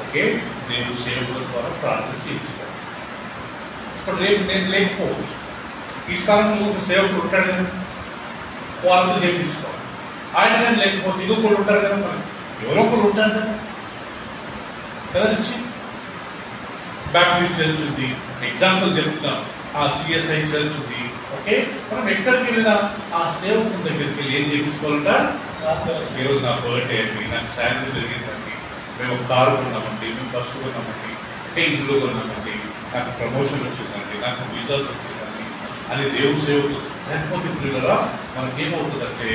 S1: ఓకే దేవుడి సేవకుల ద్వారా ప్రార్థన చేయించుకోవాలి. ఇప్పుడు రేపు నేను లేకపోవచ్చు, ఈ స్థానంలో ఒక సేవకుడు ఉంటాడు కదా, వాళ్ళతో చేయించుకోవాలి. ఆయన కానీ లేకపోతే ఇంకొకళ్ళు ఉంటారు కదా, మనం ఎవరో ఒకళ్ళు ఉంటారు కదా కదా నుంచి బ్యాప్టిస్ట్ చర్చ్ ఉంది, ఎగ్జాంపుల్ చెప్తున్నాం, ఆ సిఎస్ఐ చర్చ్ ఉంది, ఓకే. మనం ఎక్కడికి వెళ్ళినా ఆ సేవకుల దగ్గరికి వెళ్ళి ఏం చేయించుకోవాలంట, ఈరోజు నా బర్త్డే అండి, నాకు శాలరీ జరిగిందండి, మేము ఒక కారు కొన్నామండి, మేము బస్సు కొన్నామండి, ఇల్లు కొన్నామండి, నాకు ప్రమోషన్ వచ్చిందండి, నాకు వీసా వచ్చిందండి అని దేవుడు సేవకులు. లేకపోతే పిల్లరా మనకేమవుతుందంటే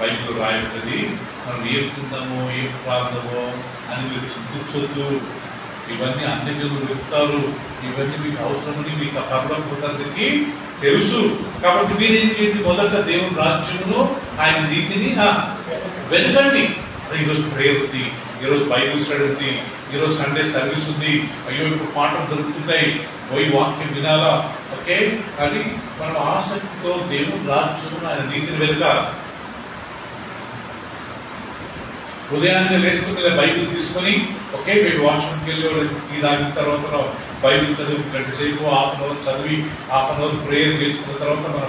S1: బైబిల్ రాయబడింది, మనం ఏం తిందామో ఏం ప్రాంతమో అని మీరు చింతించవచ్చు. ఇవన్నీ అన్ని జనులు వెళ్తారు, ఇవన్నీ మీకు అవసరమని మీకు పరలోకానికి తెలుసు. కాబట్టి మీరేం చేయండి, మొదట దేవుని రాజ్యమును ఆయన నీతిని వెతకండి. ఈరోజు ప్రేయర్ ఉంది, ఈరోజు బైబిల్ స్టడీ ఉంది, ఈరోజు సండే సర్వీస్ ఉంది, అయ్యో ఇప్పుడు పాటలు దొరుకుతున్నాయి, పోయి వాక్యం వినాలా, ఓకే. కానీ మనం ఆసక్తితో దేవుని రాజ్యమును ఆయన నీతిని వెతకాలి. ఉదయాన్నే లేచుకుని బైబిల్ తీసుకొని ఓకే మీరు వాష్రూమ్కి వెళ్ళి టీ తాగిన తర్వాత బైబిల్ చదివి గంట సేపు హాఫ్ అన్ అవర్ చదివి హాఫ్ అన్ అవర్ ప్రేయర్ చేసుకున్న తర్వాత మన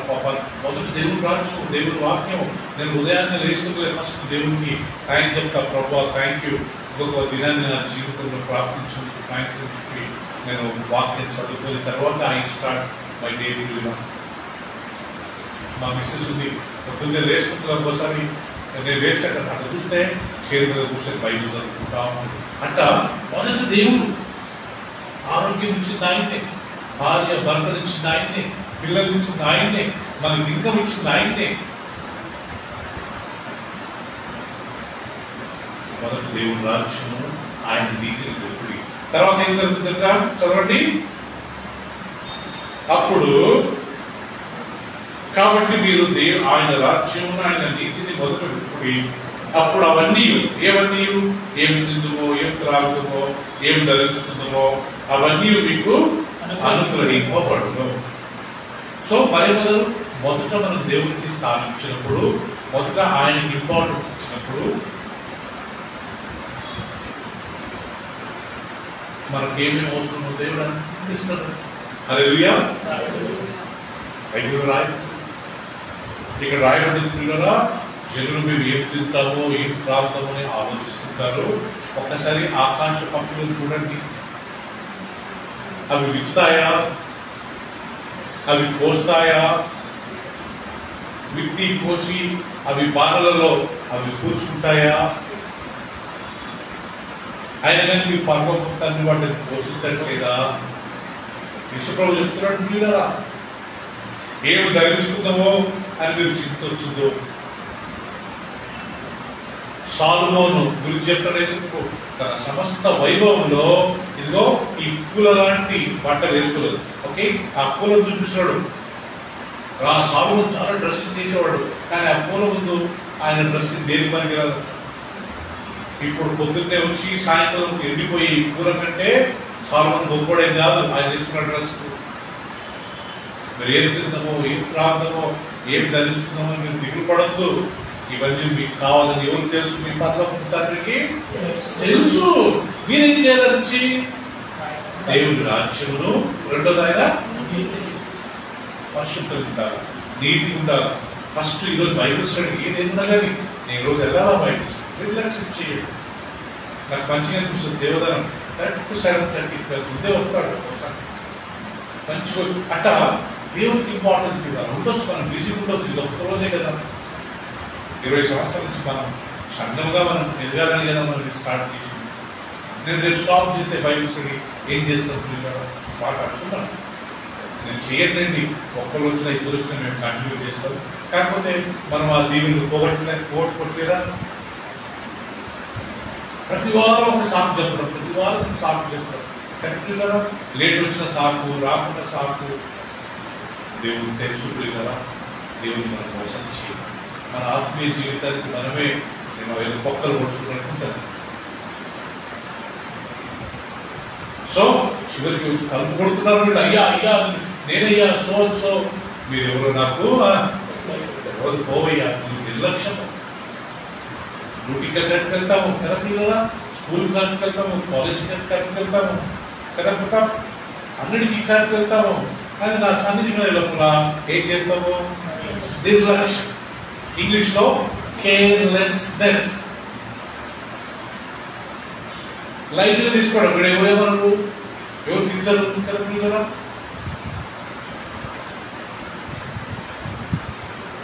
S1: మొదటి దేవుడు రావచ్చు దేవుడు వాక్యం. నేను ఉదయాన్నే లేచుకుని ఫస్ట్ దేవుడికి థ్యాంక్ చెప్తా, ప్రభు థ్యాంక్ యూ ఇంకొక దినాన్ని నా జీవితంలో ప్రార్థించుకుంటూ థ్యాంక్స్ అని చెప్పి నేను వాక్యం చదువుకున్న తర్వాత I start my day will. మా మిస్సెస్ ఉంది పొద్దున్నే లేచుకుంటున్నా ఒకసారి నేను లేచాక అక్కడ చూస్తే చైర్ మీద కూర్చొని బైబిల్ చదువుకుంటా అంట. మొదటి దేవుడు ఆరోగ్యం ఇచ్చింది ఆయన్నే, భార్య భర్త ఇచ్చింది ఆయన్నే, పిల్లలు ఇచ్చింది ఆయన్నే, మనకి ఇన్కమ్ ఇచ్చింది ఆయన్నే. మొదటి దేవుడు రాజ్యము ఆయన నీతిని గొప్పది. తర్వాత ఏం జరుగుతుందంట చదవండి. అప్పుడు కాబట్టి మీరు ఆయన రాజ్యమును ఆయన నీతిని మొదట పెట్టుకుని అప్పుడు అవన్నీ ఏవన్నీ ఏమి తిందుమో ఏం త్రాగుతుందో ఏం ధరించుకుందామో అవన్నీ మీకు అనుగ్రహింపబడును. సో మరి మొదట మనం దేవుడికి స్థానించినప్పుడు, మొదట ఆయనకి ఇంపార్టెన్స్ ఇచ్చినప్పుడు మనకేమేమి అవసరమో దేవుడు అనిపిస్తాడు. హల్లెలూయా. బైబిల్ ఇక్కడ రాయబడింది పిల్లరా, జనులు మీరు ఏం తింటామో ఏం త్రాగుతామో అని ఆలోచిస్తుంటారు. ఒక్కసారి ఆకాశ పక్షులను చూడండి. అవి విత్తాయా? అవి కోస్తాయా? విత్తి కోసి అవి బాణలలో అవి కూర్చుంటాయా? ఆయన కానీ మీ పర్వతాన్ని వాటిని పోషించట్లేదా? విశ్వప్రభు చెప్తున్నాడు పిల్లరా, ఏమి ధరించుకుందామో అని మీరు చింత వచ్చిందో. సాలుమోను గురించి చెప్తాడు, తన సమస్త వైభవంలో ఇదిగో ఈ పూల లాంటి బట్టలు వేసుకోలేదు. ఓకే, ఆ పూలను చూపిస్తున్నాడు. సాలుమోను చాలా డ్రెస్సింగ్ చేసేవాడు, కానీ ఆ పూల ముందు ఆయన డ్రెస్సింగ్ దేని పనికి రాదు. ఇప్పుడు పొద్దున్నే వచ్చి సాయంత్రం ఎండిపోయి పూల కంటే సాలుమోను గొప్పడేం కాదు ఆయన వేసుకున్న డ్రెస్. మీరు ఏం తిందామో ఏం త్రాగుదామో ఏం ధరించుకుందామో మీరు దిగులు పడద్దు. ఇవన్నీ మీకు కావాలని ఎవరు తెలుసు? మీ పరలోకపు తండ్రికి తెలుసు. మీరేం చేయాలని దేవుని రాజ్యమును, రెండోది ఆయన పరిశుద్ధంగా ఉండాలి, నీతి ఉండాలి. ఫస్ట్ ఈరోజు బైబిల్ స్టడీ ఏదేమున్నా కానీ నేను ఈరోజు వెళ్ళాలా బైబిల్ రిలాక్స్ చేయండి. నాకు మంచిగా అనిపిస్తుంది. దేవదానం 37:30 ముందే వస్తాడు మంచిగా. అట్ట దేవునికి ఇంపార్టెన్స్ ఇవ్వాలి. ఉండొచ్చు, మనం బిజీ ఉండొచ్చు, ఇది ఒక్క రోజే కదా. 20 సంవత్సరాల నుంచి మనం సంఘంగా మనం ఎదగాలని కదా మనం స్టార్ట్ చేసి, నేను రేపు స్టాప్ చేస్తే బైబిల్ స్టడీ ఏం చేస్తాం బాగా అడుగుతున్నాను. నేను చేయట్లేండి, ఒక్కరు వచ్చినా ఇద్దరు వచ్చినా మేము కంటిన్యూ చేస్తాం. కాకపోతే మనం ఆ దీవుని పోగొట్టలేదా? ప్రతి వారం ఒక సాకు చెప్పడం, ప్రతి వారం ఒక సాకు చెప్పడం కరెక్ట్ కదా. లేట్ వచ్చిన సాకు, రాకుండా సాకు. దేవుడు తెలుసు కదా, దేవుని మనం మోసం చేయాలి. మన ఆత్మీయ జీవితానికి మనమే నేను పొక్కలు పొడుచుకున్నట్టుంటుంది. సో చివరికి వచ్చి కలుపు కొడుతున్నారు వీళ్ళు. అయ్యా అయ్యా నేనయ్యా సో మీరు ఎవరు నాకు ఎవరు పోవయ్యా, నువ్వు నిర్లక్ష్యం. డ్యూటీకి కరెక్ట్ వెళ్తాము కదా పిల్లలా, స్కూల్ కరెక్ట్ వెళ్తాము, కాలేజ్ కరెక్ట్ వెళ్తాము కదా ప్రతాప్, అన్నిటికీ కరెక్ట్ వెళ్తాము. కానీ నా సన్నిధి లోపల ఏం చేస్తాము? నిర్లక్ష్యం. ఇంగ్లీష్ లో కేర్లెస్నెస్. లైట్ గా తీసుకోవడం. వీడు ఎవరేమన్నారు, ఎవరు తింటారు కదా పిల్లలా.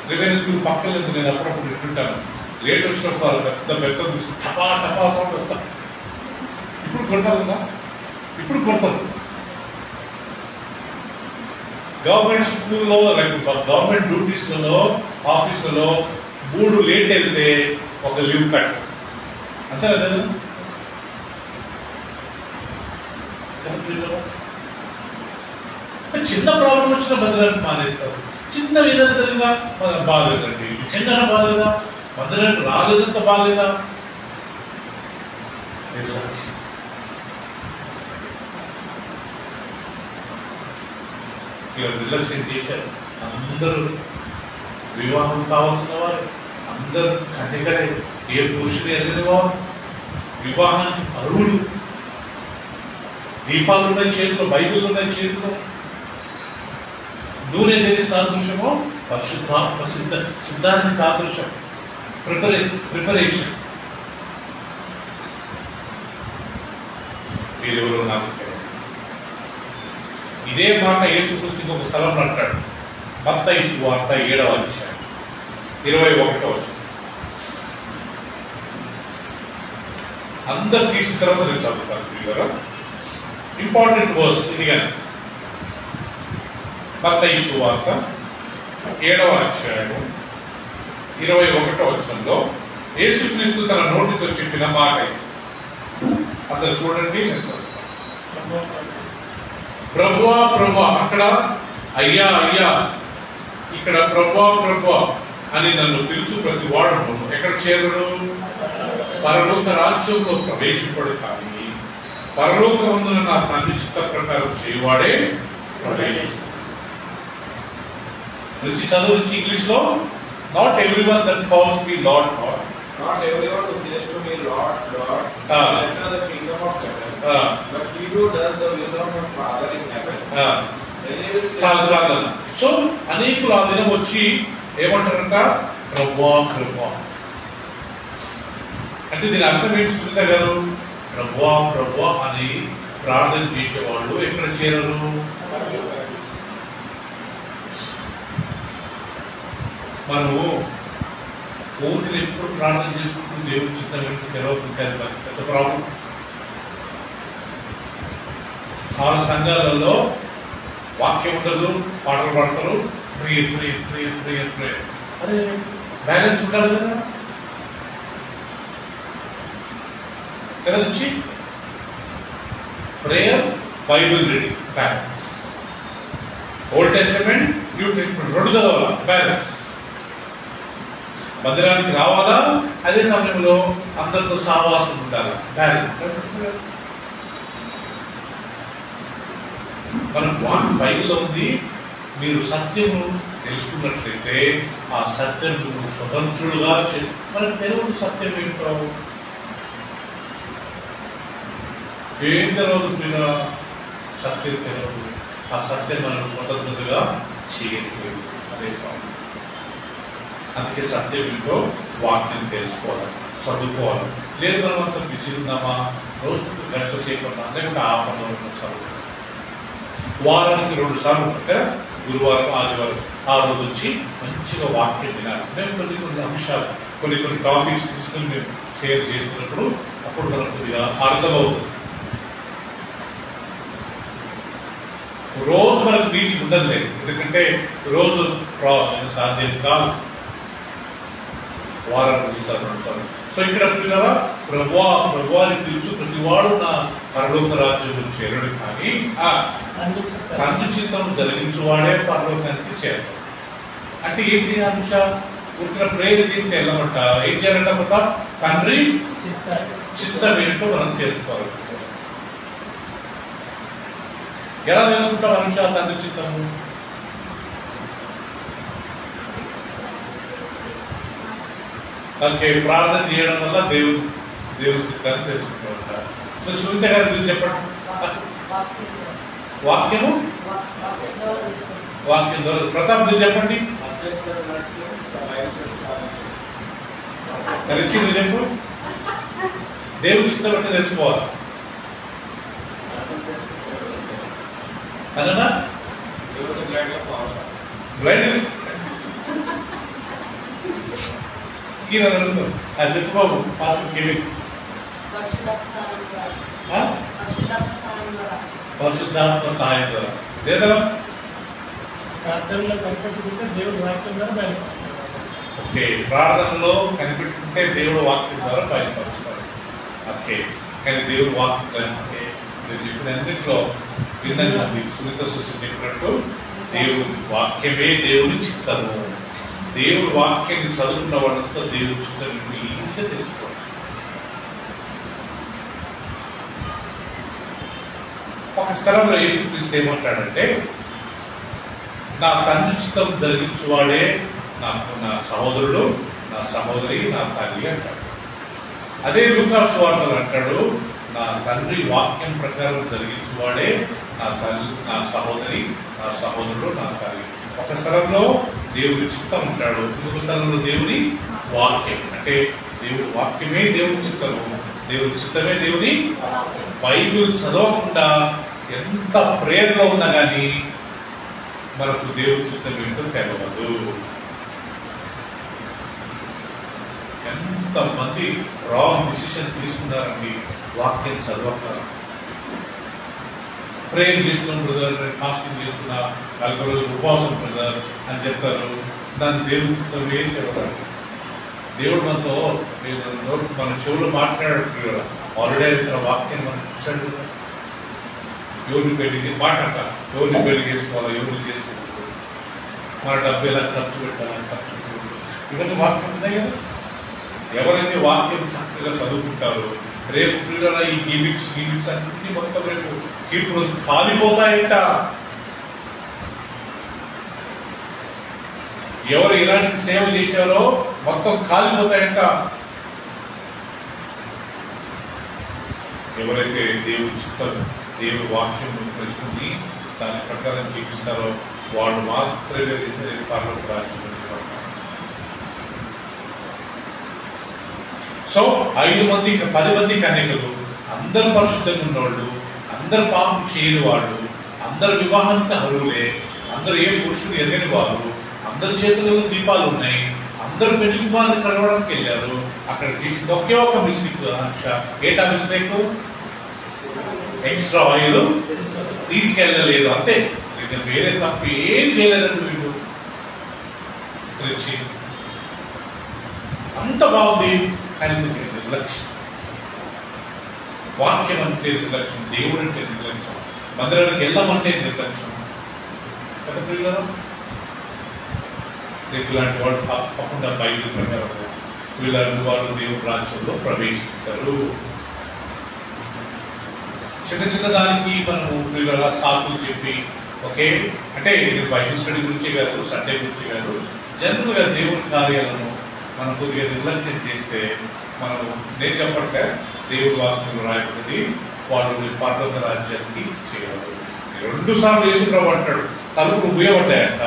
S1: రెవెన్యూ స్కూల్ పక్కన నేను అప్పుడప్పుడు వింటుంటాను. లేట్ వచ్చినప్పుడు వాళ్ళు పెద్ద తీసుకుని టపా టపా సౌండ్ వస్తారు. ఇప్పుడు కొడతారు కదా, ఇప్పుడు కొడతారు. గవర్నమెంట్ స్కూల్లో గవర్నమెంట్ డ్యూటీస్లలో ఆఫీసులలో 3 లేట్ వెళ్తే ఒక లీవ్ కట్, అంతే కదా. చిన్న ప్రాబ్లం వచ్చిన భద్రానికి మానేస్తారు. చిన్న ఏదైనా జరిగినా బాగలేదండి, నిజంగా బాగలేదా, భద్రానికి రాలేదంత బాగలేదా. నిర్లక్ష్యం చేశారు. అందరూ వివాహం కావాల్సిన వారు, అందరు కన్యకలే, ఏ పురుషుడు ఎరగని వారు, వివాహానికి అర్హులు. దీపాలు ఉన్నాయి చేతిలో, బైబిల్ ఉన్నాయి చేతిలో. నూనె దేని సాదృశ్యమో పరిశుద్ధాత్మ సిద్ధానికి సాదృశ్యం. ప్రిపరేషన్. వీరెవరో నాకు తెలియదు. ఇదే మాట యేసుక్రీస్తు ఇంకొక స్థలంలో అంటాడు. మత్తయి సువార్త 7వ అధ్యాయం 21వ వచనం. అందరు తీసిన తర్వాత నేను చదువుతాను. ఇంపార్టెంట్ వర్స్ ఇది. కానీ మత్తయి సువార్త 7వ అధ్యాయం 21వ వచనంలో యేసుక్రీస్తు తన నోటితో చెప్పిన మాట. అందరు చూడండి, నేను చదువుతాను. ప్రభువా ప్రభువా, అక్కడ అయ్యా అయ్యా, ఇక్కడ ప్రభువా ప్రభువా అని నన్ను పిలుచు ప్రతి వాడును ఎక్కడ చేరుడు? పరలోక రాజ్యంలో ప్రవేశింపడు. కానీ పరలోకమందున నా తండ్రి చిత్త ప్రకారం చేయవాడే ప్రవేశిస్తాడు. నుంచి చదువు నుంచి ఇంగ్లీష్ లో. Not everyone that calls me lord lord.
S2: Not everyone who says to me, Lord, Lord, will enter the kingdom of heaven, but he who does the will of my Father in heaven.
S1: So అనేకులు ఆ దినం వచ్చి ఏమంటారంట? ప్రభువా ప్రభువా అంటే దీని అర్థం ఏంటి సునీత గారు? ప్రభువా ప్రభువా అని ప్రార్థన చేసేవాళ్ళు ఎక్కడ చేరరు? మనము కోరికలు ఎప్పుడు ప్రార్థన చేసుకుంటూ దేవుడి చిత్తం ఏంటి తెలవకుంటారు. పెద్ద ప్రాబ్లం. చాలా సంఘాలలో వాక్యం ఉండదు, పాటలు పాడతారు, prayer prayer prayer prayer prayer. అదే బ్యాలెన్స్ ఉండాలి కదా. కదా నుంచి prayer, Bible reading, balance. Old testament, new testament రెండు చదవాలా, బ్యాలెన్స్. మందిరానికి రావాలా, అదే సమయంలో అందరితో సావాసం ఉండాలి, బ్యాలెన్స్. మనం వాక్ బైబిల్లో ఉంది. మీరు సత్యము తెలుసుకున్నట్లయితే ఆ సత్యం స్వతంత్రులుగా మనకు తెలియదు. సత్యం ఏంటో ఏం తెలియదు, మీరు సత్యం తెలియదు. ఆ సత్యం మనం స్వతంత్రులుగా చేయలేదు. అదే ప్రాబ్లం. అందుకే సత్యం ఏంటో వాక్యం తెలుసుకోవాలి, చదువుకోవాలి. లేదు మనం అంతా బిజీ ఉన్నామా, రోజుకు గంట సేపు ఉన్నా, లేకుంటే ఆ పనులు చదువు. వారానికి 2 సార్లు కదా, గురువారం ఆదివారం ఆ రోజు వచ్చి మంచిగా వాక్యం వినాలి. మేము కొన్ని అంశాలు, కొన్ని టాపిక్స్ తీసుకుని మేము షేర్ చేస్తున్నప్పుడు అప్పుడు మనకు కొద్దిగా అర్థమవుతుంది. రోజు మనకు మీటింగ్ ఉండదు లేదు, ఎందుకంటే రోజు సాధ్యం కాదు. వారానికి 2 సార్లు 2 సార్లు. సో ఇక్కడ పిల్లరా, ప్రభువాని పిలుచు ప్రతివాడు నా పరలోక రాజ్యం చేరడు. కానీ తండ్రి చిత్తం జరిగించువాడే పరలోకానికి చేరడు. అంటే ఏంటి అంశ? పుట్టిన ప్రేయర్ చేసి వెళ్ళమంట. ఏం చేయాలంట? కొత్త తండ్రి చిత్తం ఏంటో మనం తెలుసుకోవాలి. ఎలా తెలుసుకుంటాం అంశ తండ్రి చిత్తము? దానికి ప్రార్థన చేయడం వల్ల దేవుడి చిత్తాన్ని తెలుసుకుంటూ ఉంటారు. సో సునీత గారి గురించి చెప్పండి. వాక్యం ద్వారా ప్రతాప్ గురించి చెప్పండి. తెలిసింది చెప్పు. దేవుడి చిత్తం అంటే తెలుసుకోవాలి అదనా? బ్లైండ్ అది చెప్పు బాబు. పరిశుద్ధాత్మ సాయం ద్వారా లేదా
S3: ప్రార్థనలో కనిపెట్టుకుంటే దేవుడు వాక్యం ద్వారా బయటపరుస్తాడు.
S1: ఓకే, ప్రార్థనలో కనిపెట్టుకుంటే దేవుడు వాక్యం ద్వారా బయటపరుస్తాడు. ఓకే, కానీ దేవుడు వాక్యం అంటే మీరు చెప్పినన్నింటిలో భిన్నంగా సునీత సుశీ చెప్పినట్టు దేవుడి వాక్యమే దేవుని చిత్తము. దేవుడు వాక్యాన్ని చదువుకున్న వాళ్ళంతా దేవుడి చిత్తం ఈజీగా తెలుసుకోవచ్చు. ఒక స్థలంలో యేసుక్రీస్తు ఏమంటాడంటే, నా తండ్రి చిత్తం జరిగించువాడే నా సహోదరుడు, నా సహోదరి, నా తల్లి అంటాడు. అదే లూకా సువార్తలో అంటాడు, నా తండ్రి వాక్యం ప్రకారం జరిగించువాడే నా తల్లి, నా సహోదరి, నా సహోదరుడు, నా తల్లి. ఒక స్థలంలో దేవుడి చిత్తం ఉంటాడు, ఇంకొక స్థలంలో దేవుని వాక్యం. అంటే దేవుడి వాక్యమే దేవుడి చిత్తము, దేవుడి చిత్తమే దేవుని. బైబిల్ చదవకుండా ఎంత ప్రేయర్లో ఉన్నా కానీ మనకు దేవుడి చిత్తం ఏంటో తెలవదు. ఎంతమంది రాంగ్ డిసిషన్ తీసుకున్నారండి వాక్యం చదవక. ప్రేయర్ చేస్తున్నాం బ్రదర్, నేను ఫాస్టింగ్ చేస్తున్నా, 40 రోజులు ఉపవాసం బ్రదర్ అని చెప్తారు. దాన్ని దేవుడి చిత్తం ఏం తెలవదు. దేవుడు మనతో మన చెవులు మాట్లాడాడు, ఆల్రెడీ తన వాక్యం మనం ఇచ్చాడు. ఎవరిని పెళ్లి మాట్లాడట, ఎవరిని పెళ్లి చేసుకోవాలా, ఎవరిని చేసుకోకూడదు, మన డబ్బు ఎలా ఖర్చు పెట్టాలని, ఖర్చు పెట్టకూడదు, ఇవన్నీ వాక్యం ఉన్నాయి కదా. ఎవరైతే వాక్యం చక్కగా చదువుకుంటారో రేపు పిల్లల ఈ గిమిక్స్ అన్ని మొత్తం రేపు తీర్పు రోజు కాలిపోతాయంట. ఎవరు ఎలాంటి సేవ చేశారో మొత్తం కాలిపోతాయంట. ఎవరైతే దేవుడి చిత్తం, దేవుడి వాక్యం తెలుసుకుని దాని ప్రకారం జీవిస్తారో వాళ్ళు మాత్రమే పరలోక రాజ్యంలో. సో 5 మంది 10 మంది కన్యకలు, అందరు పరిశుద్ధంగా ఉన్నవాళ్ళు, అందరు పాపం చేయని వాళ్ళు, అందరు వివాహానికి అర్హులే, అందరు ఏ పురుషుడు ఎరగని వారు, అందరి చేతులలో దీపాలు ఉన్నాయి, అందరు పెళ్లి కుమారుని కలవడానికి వెళ్ళారు. అక్కడ చేసింది ఒకే ఒక మిస్టేక్. ఏటా మిస్టేక్? ఎక్స్ట్రా ఆయిల్ తీసుకెళ్ళలేదు, అంతే. వేరే తప్పు ఏం చేయలేదండి వీళ్ళు. అంత బాగుంది కానీ నిర్లక్ష్యం. వాక్యం అంటే నిర్లక్ష్యం, దేవుడు అంటే నిర్లక్ష్యం, మందిరానికి వెళ్దామంటే నిర్లక్ష్యం కదా పిల్లలు. ఇలాంటి వాళ్ళు తప్పకుండా బైబిల్ ప్రకారం వీళ్ళంటి వాళ్ళు దేవుడి రాజ్యంలో ప్రవేశించారు. చిన్న చిన్న దానికి మనము వీళ్ళ సాకులు చెప్పి ఓకే అంటే బైబిల్ స్టడీ గురించి కాదు, సండే గురించి కాదు, జనరల్ గా దేవుడి కార్యాలను మనం కొద్దిగా నిర్లక్ష్యం చేస్తే మనం నేను చెప్పట్లే, దేవుడి వాక్యం రాయబడింది వాళ్ళు పరలోక రాజ్యానికి చేయగలరు. 2 సార్లు యేసుప్రభువు అంటాడు తలుపులు మూయబడ్డాయంట.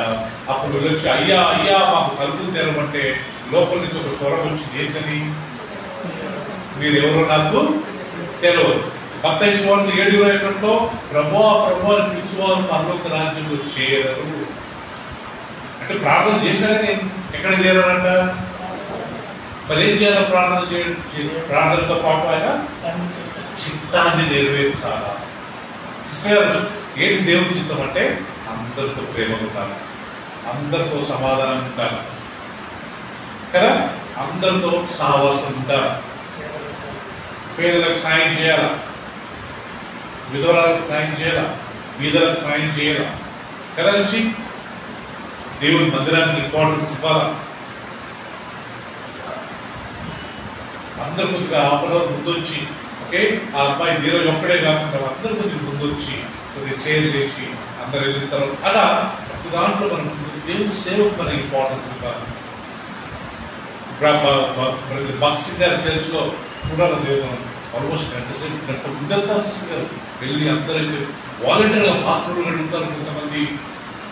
S1: అప్పుడు వెళ్ళొచ్చి అయ్యా అయ్యా మాకు తలుపులు తెరవమంటే లోపల నుంచి ఒక స్వరం వచ్చింది, ఏంటని? మీరెవరో నాకు తెలియదు. మత్తయి సువార్త 7:21లో ప్రభువా ప్రభువా అని పిలుచువారు పరలోక రాజ్యంలో చేయరు. అంటే ప్రార్థన చేసినా కానీ ఎక్కడ చేరారంట? మరి ఏం చేయాలి? ప్రార్థన చేయడం, ప్రార్థనతో పాటు ఆయన చిత్తాన్ని నెరవేర్చాలా. సిస్టర్ గారు, ఏంటి దేవుని చిత్తం అంటే అందరితో ప్రేమగా ఉండాలి, అందరితో సమాధానం ఉండాలి కదా, అందరితో సహవాసం ఉండాలి, పేదలకు సాయం చేయాల, విధవరాలకు సాయం చేయాల, బీదలకు సాయం చేయాల కదా నుంచి దేవుని మందిరానికి ఇంపార్టెన్స్ ఇవ్వాలా. అందరు కొద్దిగా ఆపలో ముందొచ్చి ఓకే ఆ అబ్బాయి నీరజ్ ఒక్కడే కాకుండా అందరు కొద్దిగా ముందొచ్చి కొద్దిగా చేరు చేసి అందరు వెళ్తారు. అలా దాంట్లో మనం దేవుని సేవకు మన ఇంపార్టెన్స్ ఇవ్వాలి. బక్సింగ్ గారి చర్చ్ లో చూడాలి దేవుడు ఆల్మోస్ట్ గంట ముందెళ్తారు కదా, వెళ్ళి అందరైతే వాలంటీర్ గా పాత్రలు గడుపుతారు. కొంతమంది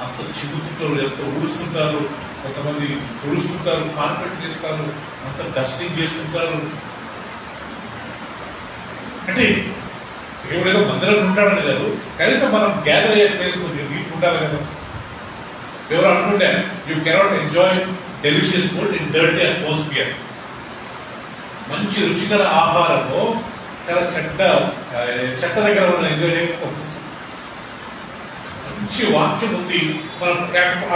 S1: అంత చిగుతుంటారు, ఎంత ఊడుస్తుంటారు, కొంతమంది తుడుస్తుంటారు, కార్పెట్ చేస్తారు, అంత డస్టింగ్ చేసుకుంటారు. అంటే ఎవడేదో మందిరం ఉంటాడని కాదు, కనీసం మనం గ్యాదర్ అయ్యే ప్లేస్ కొంచెం నీట్ ఉండాలి కదా. ఎవరు అనుకుంటే you cannot enjoy delicious food in dirty atmosphere. మంచి రుచికర ఆహారము చాలా చెత్త దగ్గర మనం ఎంజాయ్ చేయకపోతే, మంచి వాక్యం ఉంది, మనం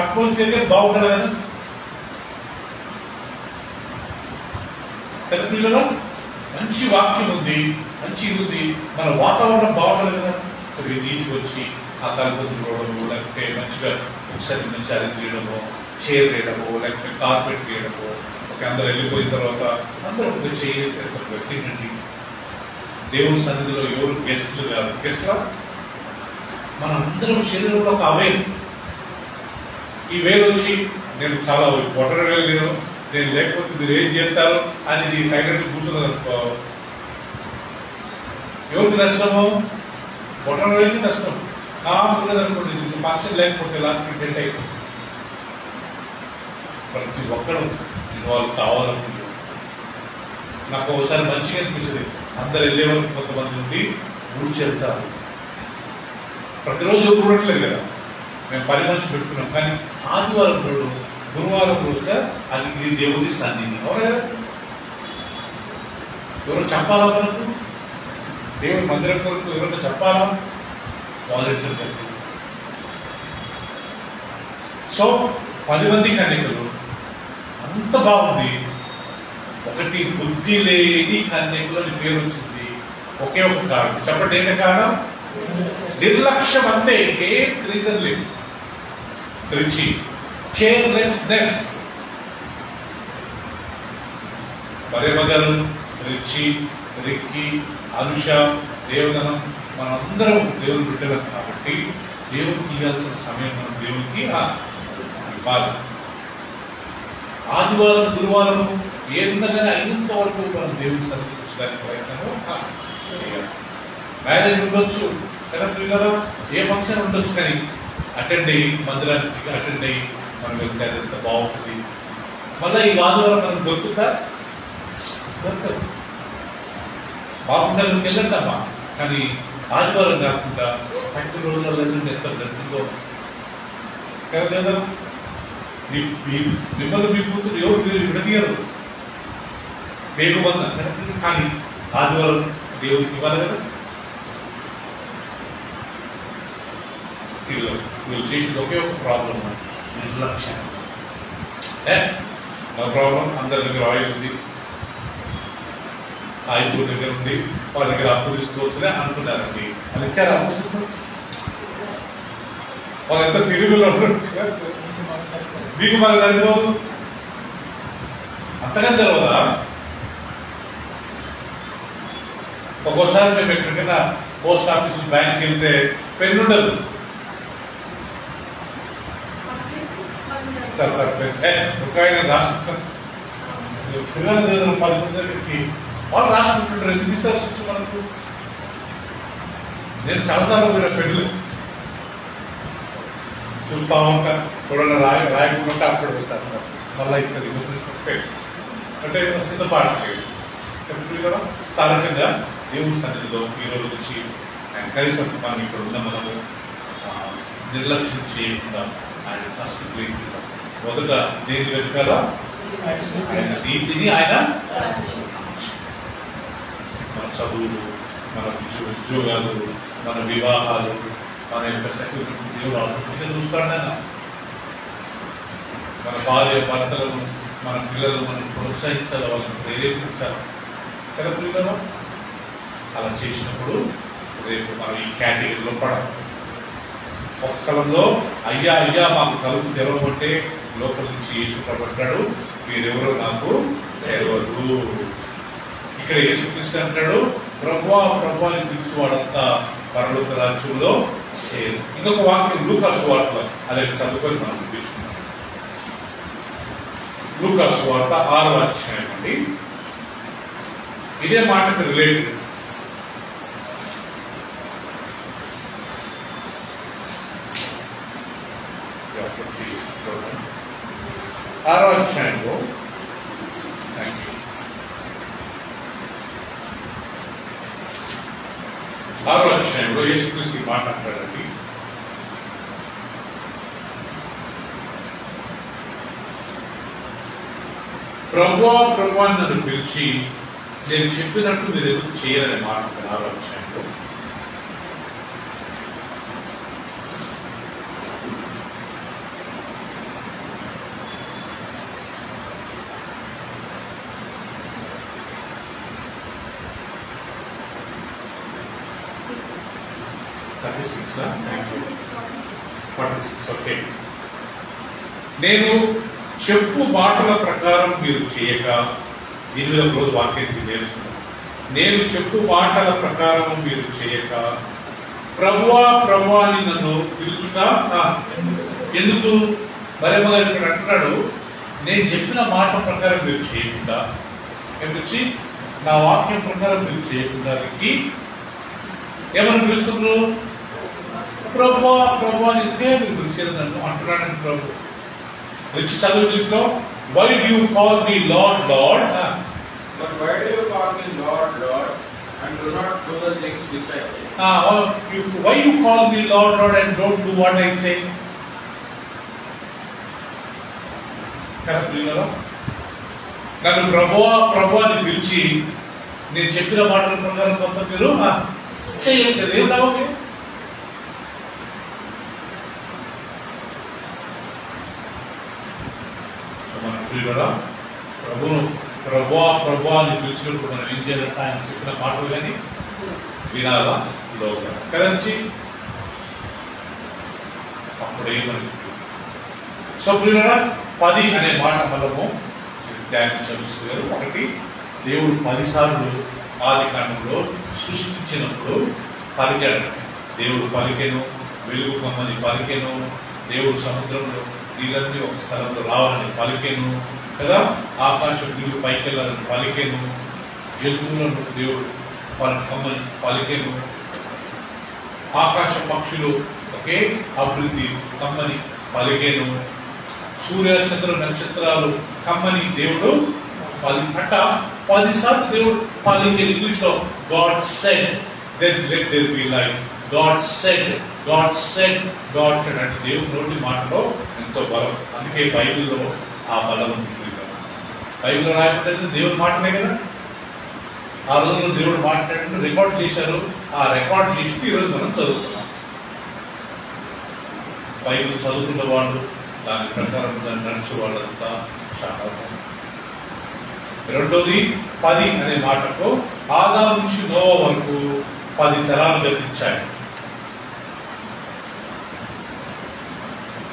S1: అట్మాస్ఫియర్ బాగుంటుంది కదా కదా పిల్లలు. మంచి వాక్యం ఉంది, మంచి ఉంది, మన వాతావరణం బాగుంటుంది కదా. కొద్దిగా నీటికి వచ్చి ఆ తలుపు చూడడము, లేకపోతే మంచిగా ఒకసారి మంచి అరేంజ్ చేయడము, చైర్ వేయడము, లేకపోతే కార్పెట్ వేయడము. ఓకే, అందరూ వెళ్ళిపోయిన తర్వాత అందరూ ఒక చేసి ఒక బ్లెస్సింగ్ అండి. దేవుని సన్నిధిలో ఎవరు గెస్ట్లు కాదు, గెస్ట్లా మన అందరం శరీరంలో ఒక అవేలు. ఈ వేలు వచ్చి నేను చాలా ఒంటరి వేలు నేను నేను లేకపోతే మీరు ఏం చేస్తారు అని సైలెంట్ కూర్చున్నది అనుకో, ఎవరికి నష్టము? బొట్టనోళ్ళకి నష్టం. అనుకోండి, ఫంక్షన్ లేకపోతే లాస్ట్ డెట్ అయిపోతుంది. ప్రతి ఒక్కరు ఇన్వాల్వ్ కావాలనుకుంటుంది. నాకు ఒకసారి మంచిగా అనిపించింది, అందరు వెళ్ళే వరకు కొంతమంది నుండి ఊడ్చి వెళ్తారు. ప్రతిరోజు ఎవరు చూడట్లేదు కదా, మేము 10 మంది పెట్టుకున్నాం. కానీ ఆదివారం రోజు, గురువారం రోజుగా అది ఇది దేవుడి సన్నిధి. అవునా కదా? ఎవరు చెప్పాలా మనకు? దేవుడి మందిరం కొరకు ఎవరైనా చెప్పాలా? వాలంటీర్ కలిపి. సో 10 మంది కన్యకలు అంత బాగుంది. ఒకటి బుద్ధి లేని కన్యకలు అని పేరు వచ్చింది. ఒకే ఒక కారణం చెప్పండి, ఏంటి కారణం? నిర్లక్ష్యం అంతే, ఇంకేం రీజన్ లేదు. Richie carelessness. మరియమ్మ గారు, రిచి, రిక్కి, అనుష, దేవగనం, మనందరం దేవుని బిడ్డలం కాబట్టి దేవునికి ఇవ్వాల్సిన సమయం మనం దేవునికి ఇవ్వాలి. ఆదివారం, గురువారం ఏ విధంగా అయినంత వరకు మనం దేవుని సంతరించడానికి ప్రయత్నం చేయాలి. మ్యారేజ్ ఉండొచ్చు కదా పిల్లలు, ఏ ఫంక్షన్ ఉండొచ్చు, కానీ అటెండ్ అయ్యి మందిరానికి అటెండ్ అయ్యి మనం వెళ్తే అది ఎంత బాగుంటుంది. మళ్ళీ ఈ ఆదివారం మనం దొరుకుతా దొరకదు. బాగుంటానికి వెళ్ళండి అమ్మా, కానీ ఆదివారం కాకుండా 30 రోజులలో ఎంత బ్లెస్సింగ్గా కదా. మిమ్మల్ని మీ కూతురు ఎవరు మీరు విడదీయరు, వేరు వంద, కానీ ఆదివారం దేవుడికి ఇవ్వాలి కదా. వీళ్ళు చేసింది ఒకే ఒక ప్రాబ్లం, నిర్లక్ష్యం. నా ప్రాబ్లం, అందరి దగ్గర ఆయిల్ ఉంది, ఆయిల్ దగ్గర ఉంది, వాళ్ళ దగ్గర అప్పు తీసుకోవచ్చునే అనుకున్నారండి. వాళ్ళు ఇచ్చారు అప్పు తీసుకో, వాళ్ళు ఎంత తిరుగులో మీకు మాకు సరిపోదు, అంతగా తెలియదా? ఒక్కోసారి మేము ఎక్కడికైనా పోస్ట్ ఆఫీస్, బ్యాంక్కి వెళ్తే పెన్ ఉండదు. సార్ ఒక ఆయన రాష్ట్రం పిల్లలు 10 మంది దగ్గరికి వాళ్ళు రాసుకుంటుంటారు. ఎందుకు ఇస్తారు మనకు? నేను చాలాసార్లు పోయిన పెళ్ళి చూస్తా ఉంటా, చూడండి రాయకుంటే అప్పుడు వస్తారు మళ్ళీ ఇక్కడ అంటే సిద్ధపాటు లేదు. స్థానికంగా దేవుడి సన్నిధిలో ఈ రోజు నుంచి కనీసం మనం ఇక్కడ ఉన్న మనము నిర్లక్ష్యం చేయకుండా ఆయన ఫస్ట్ ప్లేస్ మొదట దేని వెనుకాల ఆయన నీతిని, ఆయన మన చదువులు, మన ఉద్యోగాలు, మన వివాహాలు, మన యొక్క శక్తి దేవుడు ఆటోమేటిక్గా చూస్తాడన్నా. మన భార్య భర్తలను, మన పిల్లలను మనం ప్రోత్సహించాలి, వాళ్ళని ప్రేరేపించాలి కదా పిల్లలు. అలా చేసినప్పుడు రేపు మనం ఈ కేటగిరీలో పడాలి. ఒక స్థలంలో అయ్యా అయ్యా మాకు తలుపు తెరవబట్టే లోపల నుంచి యేసు పడ్డాడు, మీరెవరో నాకు తెరవదు. ఇక్కడ యేసుక్రీస్తు అంటాడు, ప్రభువా ప్రభువా అని పిలిచేవాడంతా పరలోక రాజ్యంలో చేరు. ఇంకొక వాక్యం లూకా సువార్తలో, అదే చదువుకొని మనం తెచ్చుకున్నాం. లూకా సువార్త 6వ అధ్యాయం అండి. ఇదే మాటకు రిలేటెడ్. ఆరో అధ్యాయంలో 6వ అధ్యాయంలో యేసుక్రీస్తు మాట్లాడతాడండి. ప్రభువా ప్రభువా నన్ను పిలిచి నేను చెప్పినట్టు మీరు ఎందుకు చేయాలని మాట్లాడతారు 6వ అధ్యాయంలో. నేను చెప్పు మాటల ప్రకారం మీరు చేయక, 8వ రోజు వాక్యానికి నేర్చుకున్నాను. నేను చెప్పు మాటల ప్రకారం మీరు చేయక ప్రభువా ప్రభువా అని నన్ను పిలుచుట ఎందుకు? మరియమ్మ గారు ఇక్కడ అంటున్నాడు, నేను చెప్పిన మాట ప్రకారం మీరు చేయకుండా ఏమిటి నా వాక్యం ప్రకారం మీరు చేయకుండా ఏమని పిలుస్తున్నారు? ప్రభు ప్రభు అని మీరు పిలిచేది నన్ను అంటున్నాడని ప్రభు వచ్చి చదువు చూసుకో. Why do you call me lord lord?
S2: But why do you call me Lord, Lord, and do not do the things which I say?
S1: Why you call me Lord, Lord, and don't do what I say? నన్ను ప్రభువా ప్రభు అని పిలిచి నేను చెప్పిన మాటల ప్రకారం కొంత మీరు చేయట్లేదు. ఏం లాభం? మన ప్రియులరా, ప్రభును ప్రభువా ప్రభు అని పిలిచినప్పుడు మనం ఏం చేయాలంటే ఆయన చెప్పిన మాటలు కానీ వినాలా లోగా కదండి. అప్పుడేమని సో ప్రియులరా 10 అనే మాట మనము ధ్యానించారు. ఒకటి, దేవుడు 10 సార్లు ఆది కాండంలో సృష్టించినప్పుడు పలికాడు. దేవుడు పలికెను, వెలుగు కమ్మని పలికెను, దేవుడు సముద్రంలో నీళ్ళన్నీ ఒక స్థలంలో రావాలని పలికెను కదా, ఆకాశం నీళ్లు పైకెళ్ళాలని పలికెను, జంతువులను దేవుడు కమ్మని పలికెను, ఆకాశ పక్షులు ఒకే అభివృద్ధి కమ్మని పలికెను, సూర్య చంద్ర నక్షత్రాలు కమ్మని దేవుడు అట్ట 10 సార్లు దేవుడు పలికే. ఇంగ్లీష్ లో God said then let there be light, God said God said God said God said నోటి మాటలో ఎంతో బలం. అందుకే బైబిల్లో ఆ బలం ఉంది. బైబిల్లో రాయబడ్డది దేవుడి మాటనే కదా. ఆ రోజుల్లో దేవుడు మాట్లాడిన రికార్డ్ చేశారు. ఆ రికార్డ్ చేసి ఈరోజు మనం చదువుతున్నాం. బైబిల్ చదువుకున్న వాళ్ళు, దాని ప్రకారం దాన్ని నడిచే వాళ్ళంతా చాలా. రెండోది 10 అనే మాటకు ఆదాము నుంచి నోవా వరకు 10 తరాలు గతించాయి.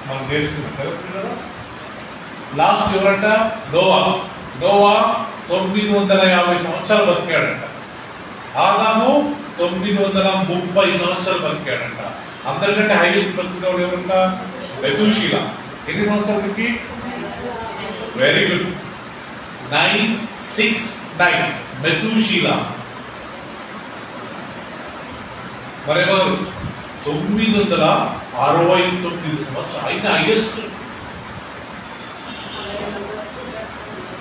S1: మనం నేర్చుకున్నాం కదా. లాస్ట్ ఎవరంట? నోవా. నోవా 950 సంవత్సరాలు బతికాడంట. ఆదాము 930 సంవత్సరాలు బతికాడంట. అందరికంటే హైయెస్ట్ బతికినవాడు ఎవరంట? మెతూషిలా. ఎన్ని సంవత్సరాలకి? Very good, 969 మెతూషిలా. మరెవరు? 969 సంవత్సరాలు అయిన హైయెస్ట్.